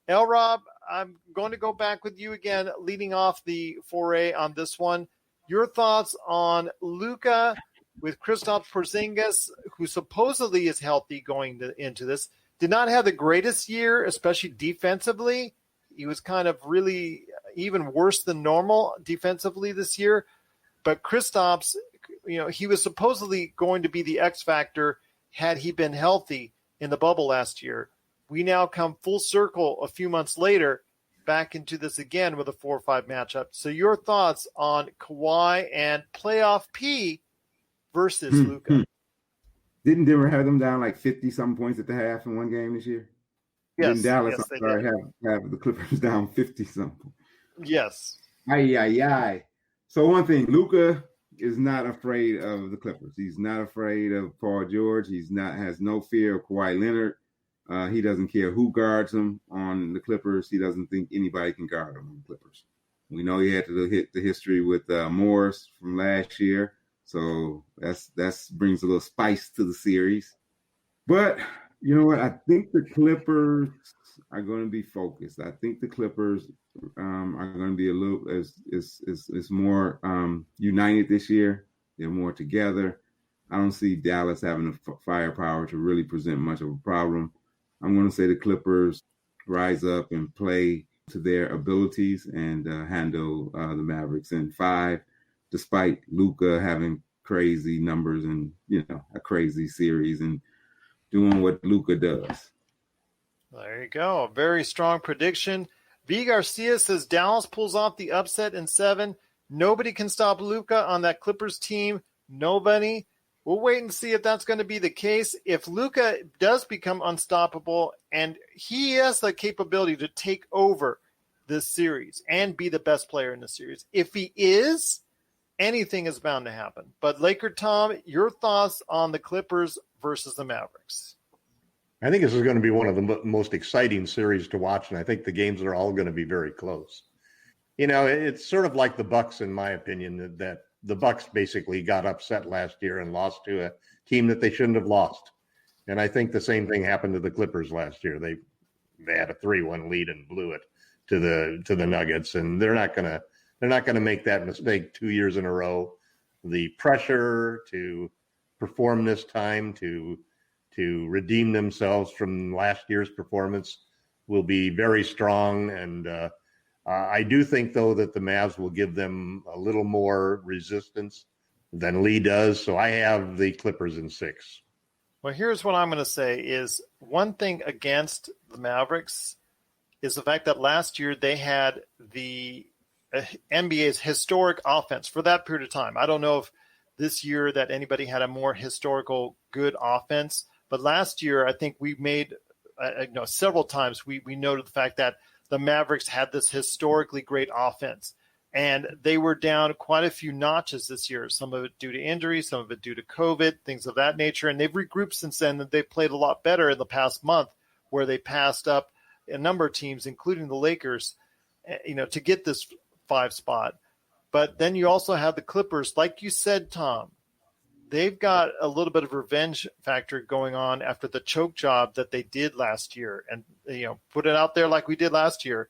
LRob, I'm going to go back with you again, leading off the foray on this one. Your thoughts on Luka with Kristaps Porzingis, who supposedly is healthy going into this, did not have the greatest year, especially defensively. He was kind of really even worse than normal defensively this year. But Kristaps, he was supposedly going to be the X factor had he been healthy in the bubble last year. We now come full circle a few months later back into this again with a 4-5 matchup. So your thoughts on Kawhi and playoff P versus Luka? Didn't Denver have them down like 50-something points at the half in one game this year? Yes. Didn't Dallas Yes, have the Clippers down 50-something? Yes. Aye. So one thing, Luka is not afraid of the Clippers. He's not afraid of Paul George. Has no fear of Kawhi Leonard. He doesn't care who guards him on the Clippers. He doesn't think anybody can guard him on the Clippers. We know he had to hit the history with Morris from last year, so that brings a little spice to the series. But you know what? I think the Clippers are going to be focused. I think the Clippers are going to be a little is more united this year. They're more together. I don't see Dallas having the firepower to really present much of a problem. I'm going to say the Clippers rise up and play to their abilities and handle the Mavericks. And 5, despite Luka having crazy numbers and, a crazy series and doing what Luka does. There you go. A very strong prediction. V. Garcia says Dallas pulls off the upset in 7. Nobody can stop Luka on that Clippers team. Nobody. We'll wait and see if that's going to be the case. If Luka does become unstoppable and he has the capability to take over this series and be the best player in the series, if he is, anything is bound to happen. But LakerTom, your thoughts on the Clippers versus the Mavericks? I think this is going to be one of the most exciting series to watch, and I think the games are all going to be very close. It's sort of like the Bucks, in my opinion, that the Bucks basically got upset last year and lost to a team that they shouldn't have lost. And I think the same thing happened to the Clippers last year. They had a 3-1 lead and blew it to the Nuggets, and they're not going to make that mistake 2 years in a row. The pressure to perform this time, to redeem themselves from last year's performance will be very strong. And I do think, though, that the Mavs will give them a little more resistance than Lee does. So I have the Clippers in 6. Well, here's what I'm going to say is one thing against the Mavericks is the fact that last year they had the NBA's historic offense for that period of time. I don't know if this year that anybody had a more historical good offense, but last year I think we made several times we noted the fact that the Mavericks had this historically great offense, and they were down quite a few notches this year, some of it due to injury, some of it due to COVID, things of that nature, and they've regrouped since then, and they've played a lot better in the past month where they passed up a number of teams, including the Lakers, to get this 5 spot. But then you also have the Clippers, like you said, Tom. They've got a little bit of revenge factor going on after the choke job that they did last year, and put it out there like we did last year,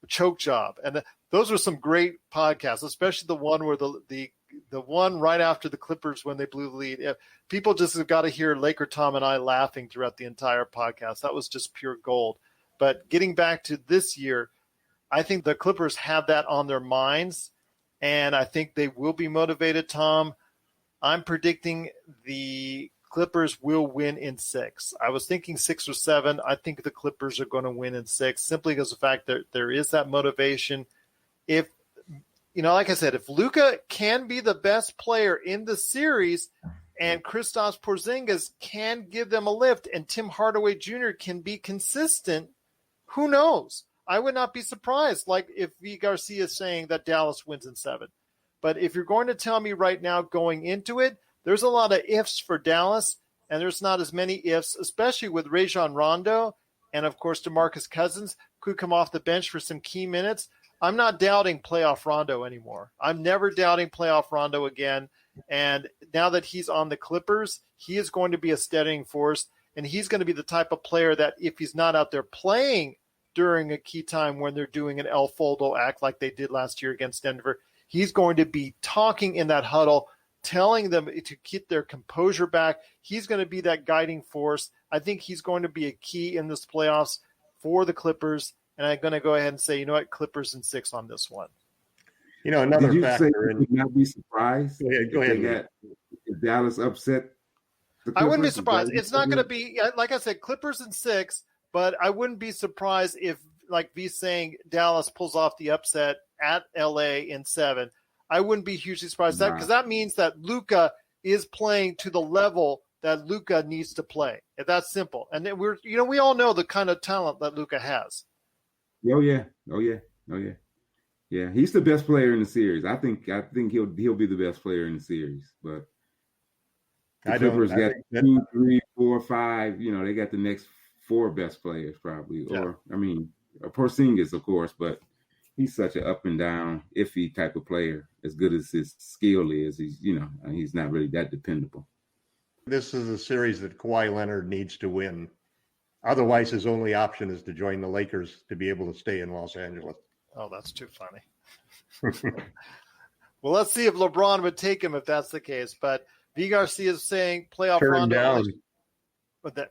choke job. And those were some great podcasts, especially the one where the one right after the Clippers when they blew the lead. People just have got to hear LakerTom and I laughing throughout the entire podcast. That was just pure gold. But getting back to this year, I think the Clippers have that on their minds, and I think they will be motivated, Tom. I'm predicting the Clippers will win in 6. I was thinking 6 or 7. I think the Clippers are going to win in 6 simply because of the fact that there is that motivation. If, like I said, if Luka can be the best player in the series and Kristaps Porzingis can give them a lift and Tim Hardaway Jr. can be consistent, who knows? I would not be surprised, like if V. Garcia is saying that Dallas wins in 7. But if you're going to tell me right now going into it, there's a lot of ifs for Dallas, and there's not as many ifs, especially with Rajon Rondo. And, of course, DeMarcus Cousins could come off the bench for some key minutes. I'm not doubting playoff Rondo anymore. I'm never doubting playoff Rondo again. And now that he's on the Clippers, he is going to be a steadying force, and he's going to be the type of player that if he's not out there playing during a key time when they're doing an El Foldo act like they did last year against Denver, he's going to be talking in that huddle, telling them to keep their composure back. He's going to be that guiding force. I think he's going to be a key in this playoffs for the Clippers, and I'm going to go ahead and say, Clippers in 6 on this one. Another Did you factor. Say you would not be surprised? Go ahead. If Dallas upset the Clippers? I wouldn't be surprised. It's not going to be, like I said, Clippers in 6, but I wouldn't be surprised if, like V's saying, Dallas pulls off the upset at LA in 7. I wouldn't be hugely surprised that because that means that Luka is playing to the level that Luka needs to play. If that's simple. And then we all know the kind of talent that Luka has. Oh yeah. Yeah, he's the best player in the series. I think he'll be the best player in the series. But the Clippers got 2, 3, 4, 5. They got the next 4 best players probably. Yeah. Or Porzingis, of course, but he's such an up and down, iffy type of player. As good as his skill is, he's not really that dependable. This is a series that Kawhi Leonard needs to win. Otherwise, his only option is to join the Lakers to be able to stay in Los Angeles. Oh, that's too funny. Well, let's see if LeBron would take him if that's the case. But V. Garcia is saying playoff Turn Rondo. down. But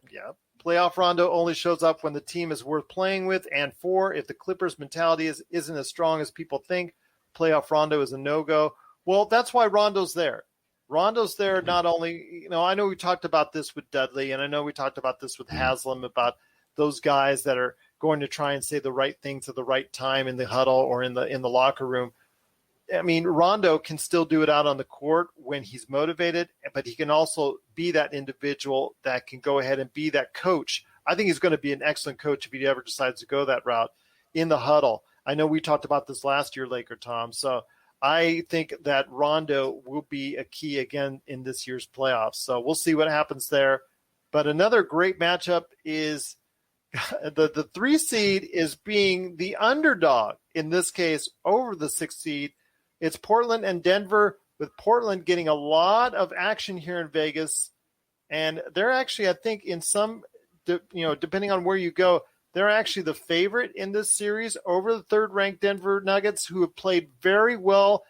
Playoff Rondo only shows up when the team is worth playing with. And 4, if the Clippers mentality isn't as strong as people think, playoff Rondo is a no-go. Well, that's why Rondo's there. Rondo's there not only, I know we talked about this with Dudley, and I know we talked about this with Haslam, about those guys that are going to try and say the right things at the right time in the huddle or in the locker room. I mean, Rondo can still do it out on the court when he's motivated, but he can also be that individual that can go ahead and be that coach. I think he's going to be an excellent coach if he ever decides to go that route in the huddle. I know we talked about this last year, LakerTom. So I think that Rondo will be a key again in this year's playoffs. So we'll see what happens there. But another great matchup is the 3 seed is being the underdog, in this case, over the 6 seed. It's Portland and Denver, with Portland getting a lot of action here in Vegas. And they're actually, I think, in some, depending on where you go, they're actually the favorite in this series over the 3rd-ranked Denver Nuggets, who have played very well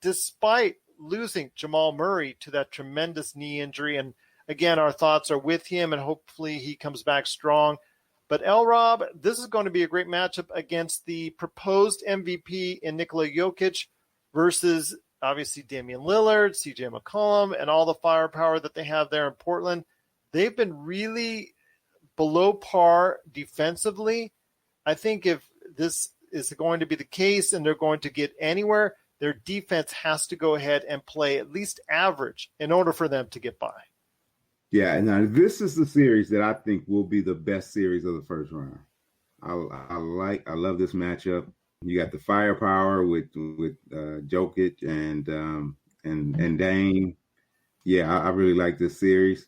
despite losing Jamal Murray to that tremendous knee injury. And again, our thoughts are with him, and hopefully he comes back strong. But LRob, this is going to be a great matchup against the proposed MVP in Nikola Jokic versus obviously Damian Lillard, CJ McCollum, and all the firepower that they have there in Portland. They've been really below par defensively. I think if this is going to be the case and they're going to get anywhere, their defense has to go ahead and play at least average in order for them to get by. Yeah, now this is the series that I think will be the best series of the first round. I love this matchup. You got the firepower with Jokic and Dame. Yeah, I really like this series.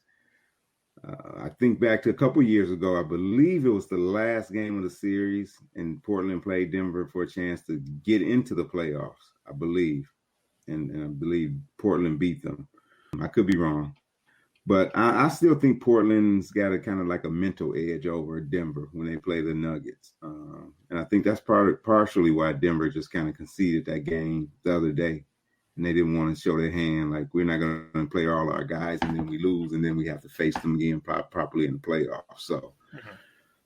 I think back to a couple years ago, I believe it was the last game of the series, and Portland played Denver for a chance to get into the playoffs, I believe. And I believe Portland beat them. I could be wrong. But I still think Portland's got a kind of like a mental edge over Denver when they play the Nuggets. And I think that's partially why Denver just kind of conceded that game the other day. And they didn't want to show their hand, like, we're not going to play all our guys, and then we lose, and then we have to face them again properly in the playoffs. So,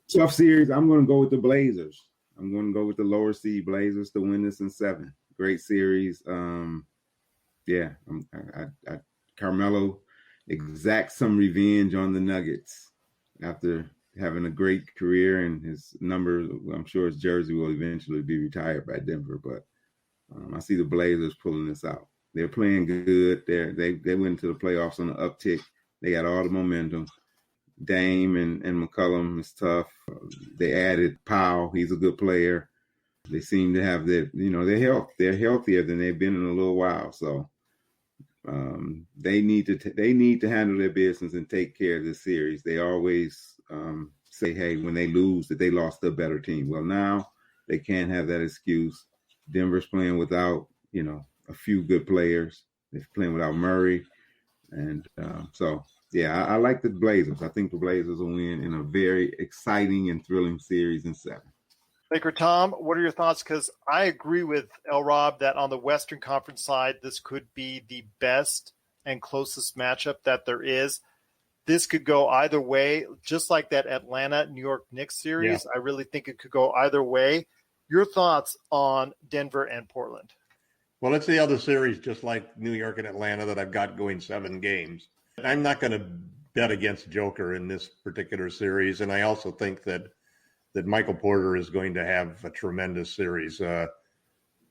tough series. I'm going to go with the Blazers. I'm going to go with the lower seed Blazers to win this in 7. Great series. Carmelo exacts some revenge on the Nuggets after having a great career, and his numbers, I'm sure his jersey will eventually be retired by Denver, but I see the Blazers pulling this out. They're playing good. They went to the playoffs on an uptick. They got all the momentum. Dame and McCollum is tough. They added Powell. He's a good player. They seem to have they're healthier than they've been in a little while. So they need to handle their business and take care of this series. They always say, hey, when they lose, that they lost to a better team. Well, now they can't have that excuse. Denver's playing without, a few good players. They're playing without Murray. And I like the Blazers. I think the Blazers will win in a very exciting and thrilling series in 7. LakerTom, what are your thoughts? Because I agree with LRob that on the Western Conference side, this could be the best and closest matchup that there is. This could go either way, just like that Atlanta-New York Knicks series. Yeah. I really think it could go either way. Your thoughts on Denver and Portland? Well, it's the other series, just like New York and Atlanta, that I've got going 7 games. I'm not going to bet against Joker in this particular series, and I also think that Michael Porter is going to have a tremendous series.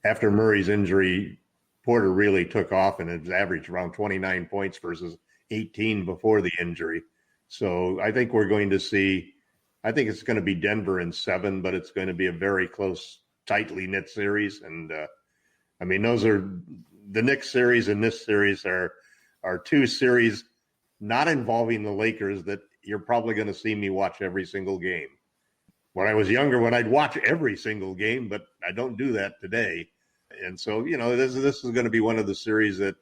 After Murray's injury, Porter really took off and has averaged around 29 points versus 18 before the injury. So I think we're going to see – I think it's going to be Denver in 7, but it's going to be a very close, tightly knit series. And those are the Knicks series and this series are 2 series not involving the Lakers that you're probably going to see me watch every single game. When I was younger, when I'd watch every single game, but I don't do that today. And so, this is going to be one of the series that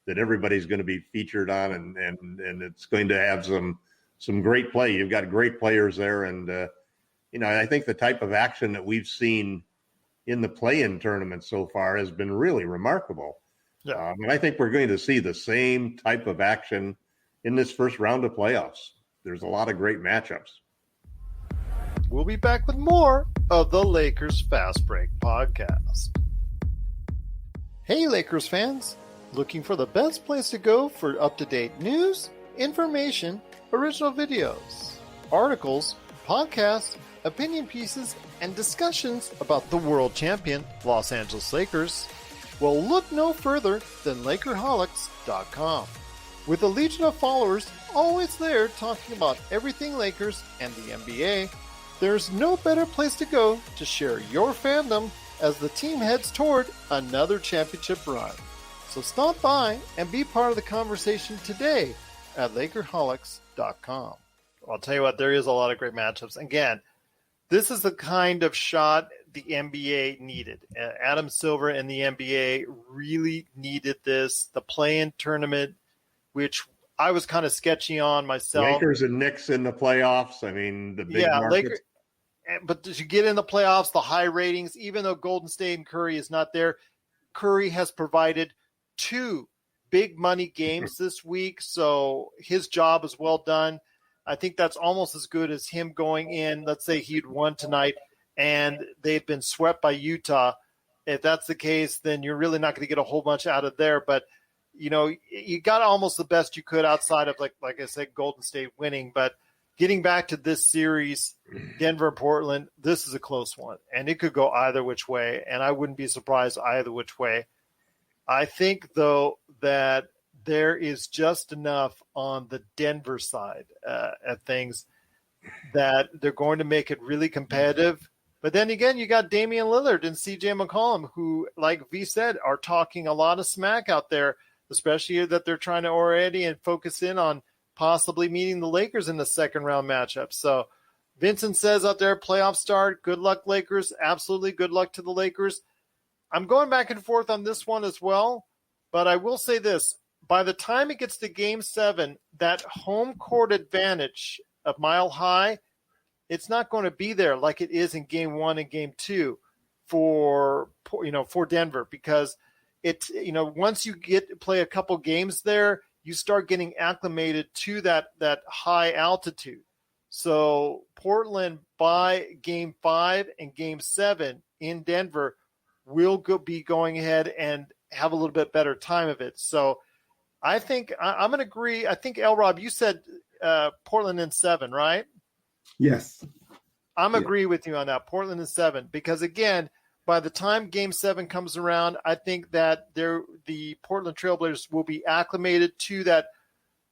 everybody's going to be featured on, and it's going to have some great play. You've got great players there. And, I think the type of action that we've seen in the play-in tournament so far has been really remarkable. Yeah. And I think we're going to see the same type of action in this first round of playoffs. There's a lot of great matchups. We'll be back with more of the Lakers Fast Break podcast. Hey, Lakers fans. Looking for the best place to go for up-to-date news, information, original videos, articles, podcasts, opinion pieces, and discussions about the world champion Los Angeles Lakers? Well, look no further than LakerHolics.com. With a legion of followers always there talking about everything Lakers and the NBA, there's no better place to go to share your fandom as the team heads toward another championship run. So stop by and be part of the conversation today at LakerHolics.com. I'll tell you what, there is a lot of great matchups. Again, this is the kind of shot the NBA needed. Adam Silver and the NBA really needed this. The play-in tournament, which I was kind of sketchy on myself. Lakers and Knicks in the playoffs. I mean, the big markets. Lakers. But to get in the playoffs, the high ratings, even though Golden State and Curry is not there, Curry has provided 2 big money games this week, so his job is well done. I think that's almost as good as him going in. Let's say he'd won tonight and they've been swept by Utah. If that's the case, then you're really not going to get a whole bunch out of there. But, you know, you got almost the best you could outside of, like I said, Golden State winning. But getting back to this series, Denver, Portland, this is a close one. And it could go either which way, and I wouldn't be surprised either which way. I think, though, that there is just enough on the Denver side of things that they're going to make it really competitive. But then again, you got Damian Lillard and CJ McCollum, who, like V said, are talking a lot of smack out there, especially that they're trying to already and focus in on possibly meeting the Lakers in the second round matchup. So Vincent says out there, playoff start, good luck Lakers. Absolutely good luck to the Lakers. I'm going back and forth on this one as well, but I will say this. By the time it gets to Game 7, that home court advantage of Mile High, it's not going to be there like it is in Game 1 and Game 2 for Denver, because it's, once you play a couple games there, you start getting acclimated to that high altitude. So Portland by Game 5 and Game 7 in Denver will be going ahead and have a little bit better time of it. So I think I'm going to agree. I think, LRob, you said Portland in 7, right? Yes. I'm agree with you on that. Portland in 7, because, again, by the time Game 7 comes around, I think that the Portland Trailblazers will be acclimated to that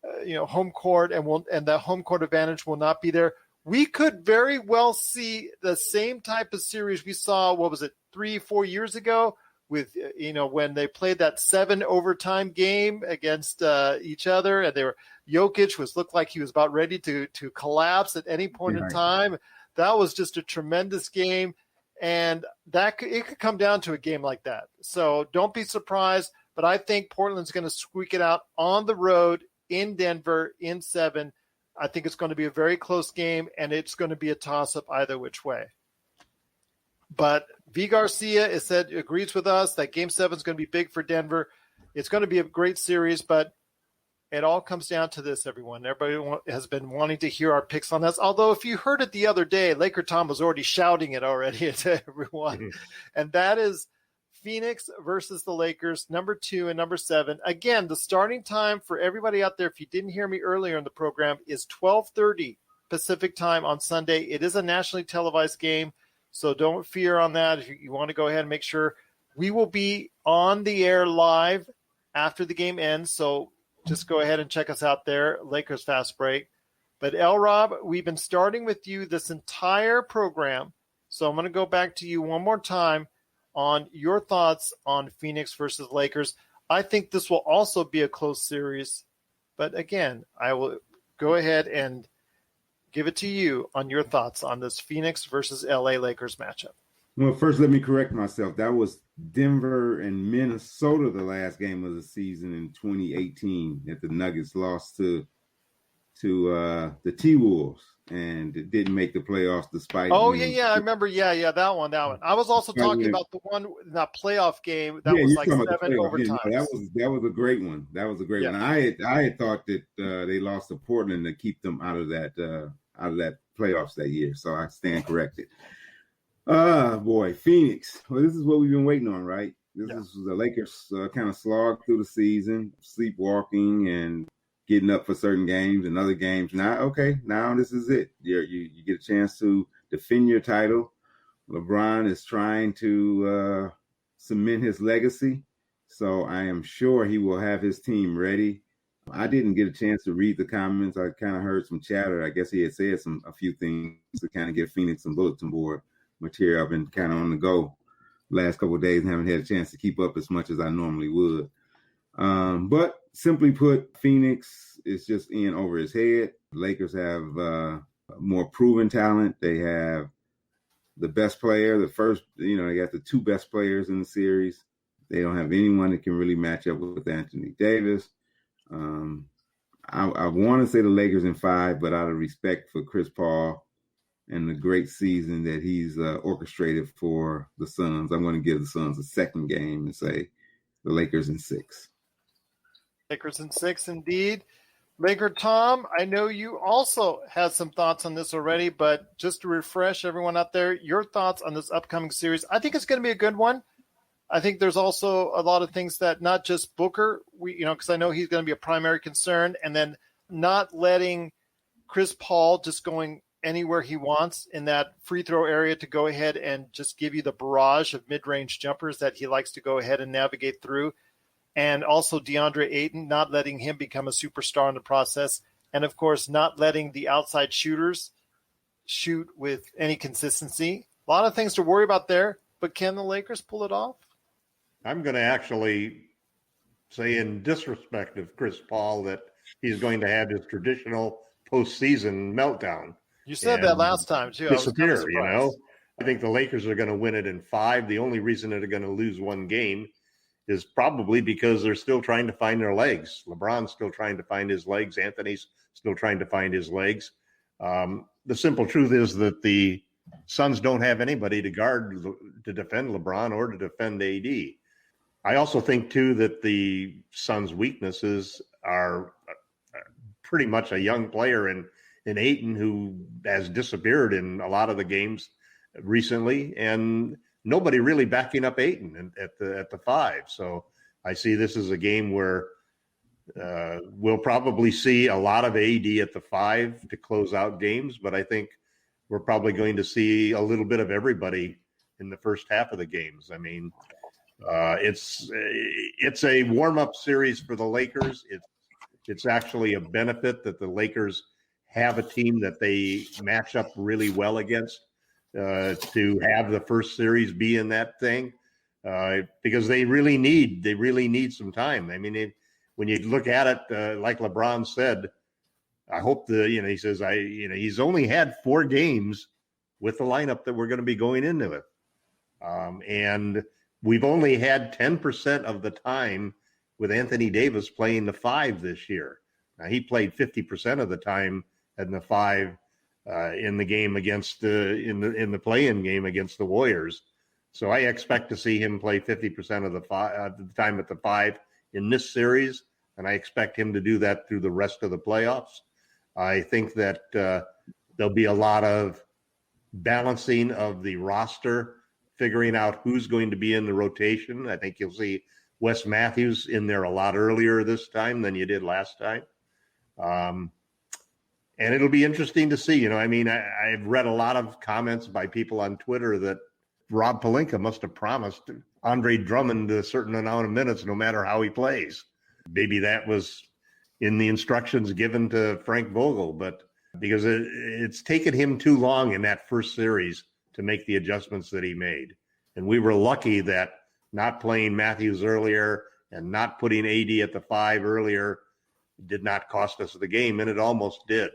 home court, and that home court advantage will not be there. We could very well see the same type of series we saw, 3-4 years ago with, when they played that 7 overtime game against each other, and Jokic looked like he was about ready to collapse at any point in time. That was just a tremendous game, and it could come down to a game like that. So don't be surprised, but I think Portland's going to squeak it out on the road in Denver in 7. I think it's going to be a very close game, and it's going to be a toss-up either which way. But V. Garcia agrees with us that Game 7 is going to be big for Denver. It's going to be a great series, but it all comes down to this, everyone. Everybody has been wanting to hear our picks on this. Although if you heard it the other day, LakerTom was already shouting it already to everyone. Mm-hmm. And that is Phoenix versus the Lakers, number 2 and number 7. Again, the starting time for everybody out there, if you didn't hear me earlier in the program, is 12:30 Pacific time on Sunday. It is a nationally televised game, so don't fear on that. If you want to go ahead and make sure, we will be on the air live after the game ends, so just go ahead and check us out there, Lakers Fast Break. But LRob, we've been starting with you this entire program, so I'm going to go back to you one more time on your thoughts on Phoenix versus Lakers. I think this will also be a close series, but again, I will go ahead and give it to you on your thoughts on this Phoenix versus LA Lakers matchup. Well, first, let me correct myself. That was Denver and Minnesota the last game of the season in 2018 that the Nuggets lost to the T-Wolves, and it didn't make the playoffs despite. Oh, yeah, I remember. Yeah, that one. I was also talking about the one, that playoff game that was like 7 overtimes. That was a great one. That was a great one. I had thought that they lost to Portland to keep them out of that playoffs that year. So I stand corrected. Boy, Phoenix. Well, this is what we've been waiting on, right? This is the Lakers kind of slog through the season, sleepwalking and getting up for certain games and other games. Now this is it. You get a chance to defend your title. LeBron is trying to cement his legacy. So I am sure he will have his team ready. I didn't get a chance to read the comments. I kind of heard some chatter. I guess he had said a few things to kind of give Phoenix some bulletin board material. I've been kind of on the go last couple of days and haven't had a chance to keep up as much as I normally would. But simply put, Phoenix is just in over his head. Lakers have more proven talent. They have the best player, they got the two best players in the series. They don't have anyone that can really match up with Anthony Davis. I want to say the Lakers in 5, but out of respect for Chris Paul and the great season that he's orchestrated for the Suns, I'm going to give the Suns a second game and say the Lakers in 6. Lakers in 6, indeed. LakerTom, I know you also had some thoughts on this already, but just to refresh everyone out there, your thoughts on this upcoming series. I think it's going to be a good one. I think there's also a lot of things that not just Booker, because I know he's going to be a primary concern, and then not letting Chris Paul just going anywhere he wants in that free throw area to go ahead and just give you the barrage of mid-range jumpers that he likes to go ahead and navigate through. And also DeAndre Ayton, not letting him become a superstar in the process. And, of course, not letting the outside shooters shoot with any consistency. A lot of things to worry about there, but can the Lakers pull it off? I'm going to actually say in disrespect of Chris Paul that he's going to have his traditional postseason meltdown. You said that last time, too. Disappear, I think the Lakers are going to win it in 5. The only reason they're going to lose one game is probably because they're still trying to find their legs. LeBron's still trying to find his legs. Anthony's still trying to find his legs. The simple truth is that the Suns don't have anybody to defend LeBron or to defend AD. I also think, too, that the Suns' weaknesses are pretty much a young player in Ayton, who has disappeared in a lot of the games recently, and nobody really backing up Ayton at the 5. So I see this as a game where we'll probably see a lot of AD at the 5 to close out games, but I think we're probably going to see a little bit of everybody in the first half of the games. I mean, it's a warm-up series for the Lakers. It's actually a benefit that the Lakers have a team that they match up really well against. To have the first series be in that thing, because they really need some time. I mean, when you look at it, like LeBron said, I hope he says he's only had 4 games with the lineup that we're going to be going into it, and we've only had 10% of the time with Anthony Davis playing the 5 this year. Now he played 50% of the time in the 5. In the game against in the play-in game against the Warriors, so I expect to see him play 50% of the time at the 5 in this series, and I expect him to do that through the rest of the playoffs. I think that there'll be a lot of balancing of the roster, figuring out who's going to be in the rotation. I think you'll see Wes Matthews in there a lot earlier this time than you did last time. And it'll be interesting to see. I've read a lot of comments by people on Twitter that Rob Pelinka must have promised Andre Drummond a certain amount of minutes no matter how he plays. Maybe that was in the instructions given to Frank Vogel, but because it's taken him too long in that first series to make the adjustments that he made. And we were lucky that not playing Matthews earlier and not putting AD at the 5 earlier did not cost us the game, and it almost did.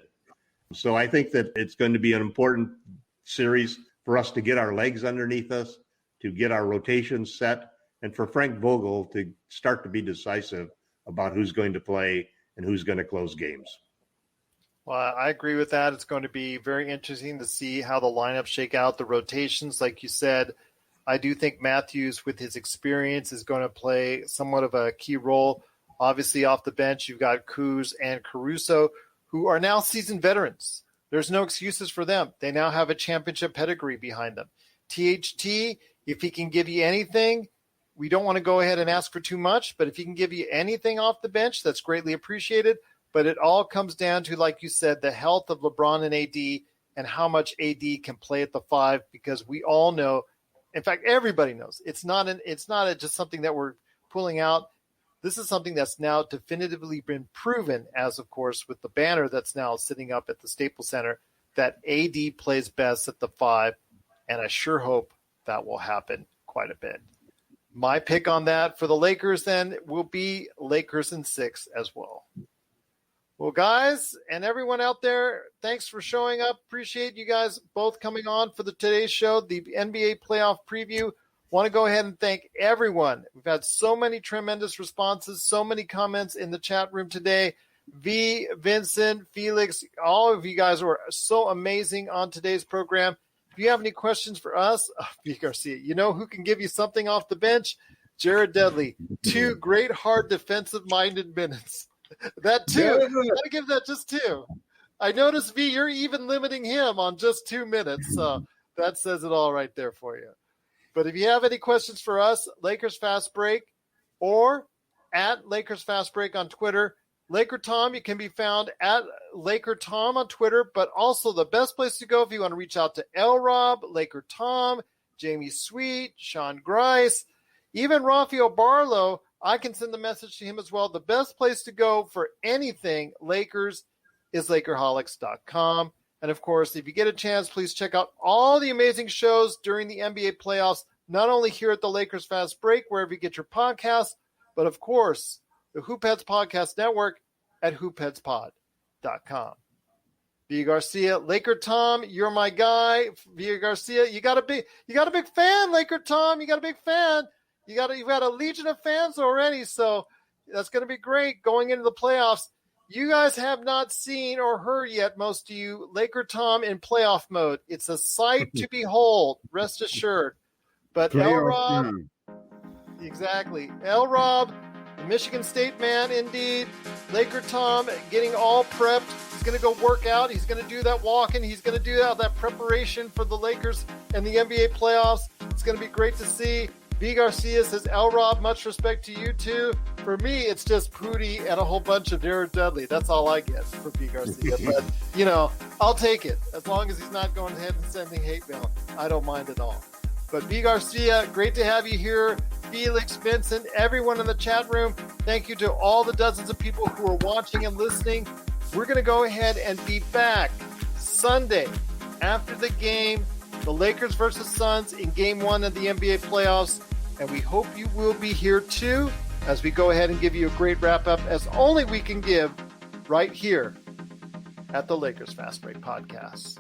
So I think that it's going to be an important series for us to get our legs underneath us, to get our rotations set, and for Frank Vogel to start to be decisive about who's going to play and who's going to close games. Well, I agree with that. It's going to be very interesting to see how the lineups shake out, the rotations. Like you said, I do think Matthews, with his experience, is going to play somewhat of a key role. Obviously, off the bench, you've got Kuz and Caruso, who are now seasoned veterans. There's no excuses for them. They now have a championship pedigree behind them. THT, if he can give you anything, we don't want to go ahead and ask for too much, but if he can give you anything off the bench, that's greatly appreciated. But it all comes down to, like you said, the health of LeBron and AD and how much AD can play at the 5, because we all know, in fact, everybody knows, it's not just something that we're pulling out. This is something that's now definitively been proven, as of course with the banner that's now sitting up at the Staples Center, that AD plays best at the 5, and I sure hope that will happen quite a bit. My pick on that for the Lakers then will be Lakers in 6 as well. Well, guys, and everyone out there, thanks for showing up. Appreciate you guys both coming on for today's show, the NBA playoff preview. Want to go ahead and thank everyone. We've had so many tremendous responses, so many comments in the chat room today. V, Vincent, Felix, all of you guys were so amazing on today's program. If you have any questions for us, V. Garcia, you know who can give you something off the bench? Jared Dudley. 2 great, hard, defensive-minded minutes. That 2. I gotta give that just 2. I noticed, V, you're even limiting him on just 2 minutes. So that says it all right there for you. But if you have any questions for us, Lakers Fast Break or at Lakers Fast Break on Twitter. LakerTom, you can be found at LakerTom on Twitter, but also the best place to go if you want to reach out to LRob, LakerTom, Jamie Sweet, Sean Grice, even Rafael Barlow. I can send the message to him as well. The best place to go for anything Lakers is Lakerholics.com. And, of course, if you get a chance, please check out all the amazing shows during the NBA playoffs, not only here at the Lakers Fast Break, wherever you get your podcasts, but, of course, the Hoopheads Podcast Network at hoopheadspod.com. V. Garcia, LakerTom, you're my guy. V. Garcia, you got a big fan, LakerTom. You got a big fan. You've got a legion of fans already, so that's going to be great going into the playoffs. You guys have not seen or heard yet, most of you, LakerTom in playoff mode. It's a sight to behold, rest assured. But LRob, exactly. LRob, the Michigan State man, indeed. LakerTom getting all prepped. He's going to go work out. He's going to do that walking. He's going to do that preparation for the Lakers and the NBA playoffs. It's going to be great to see. V. Garcia says, LRob, much respect to you too. For me, it's just Pooty and a whole bunch of Jared Dudley. That's all I get for V. Garcia. But, I'll take it. As long as he's not going ahead and sending hate mail, I don't mind at all. But V. Garcia, great to have you here. Felix, Vincent, everyone in the chat room, thank you to all the dozens of people who are watching and listening. We're going to go ahead and be back Sunday after the game, the Lakers versus Suns in Game 1 of the NBA playoffs. And we hope you will be here too as we go ahead and give you a great wrap-up as only we can give right here at the Lakers Fast Break Podcast.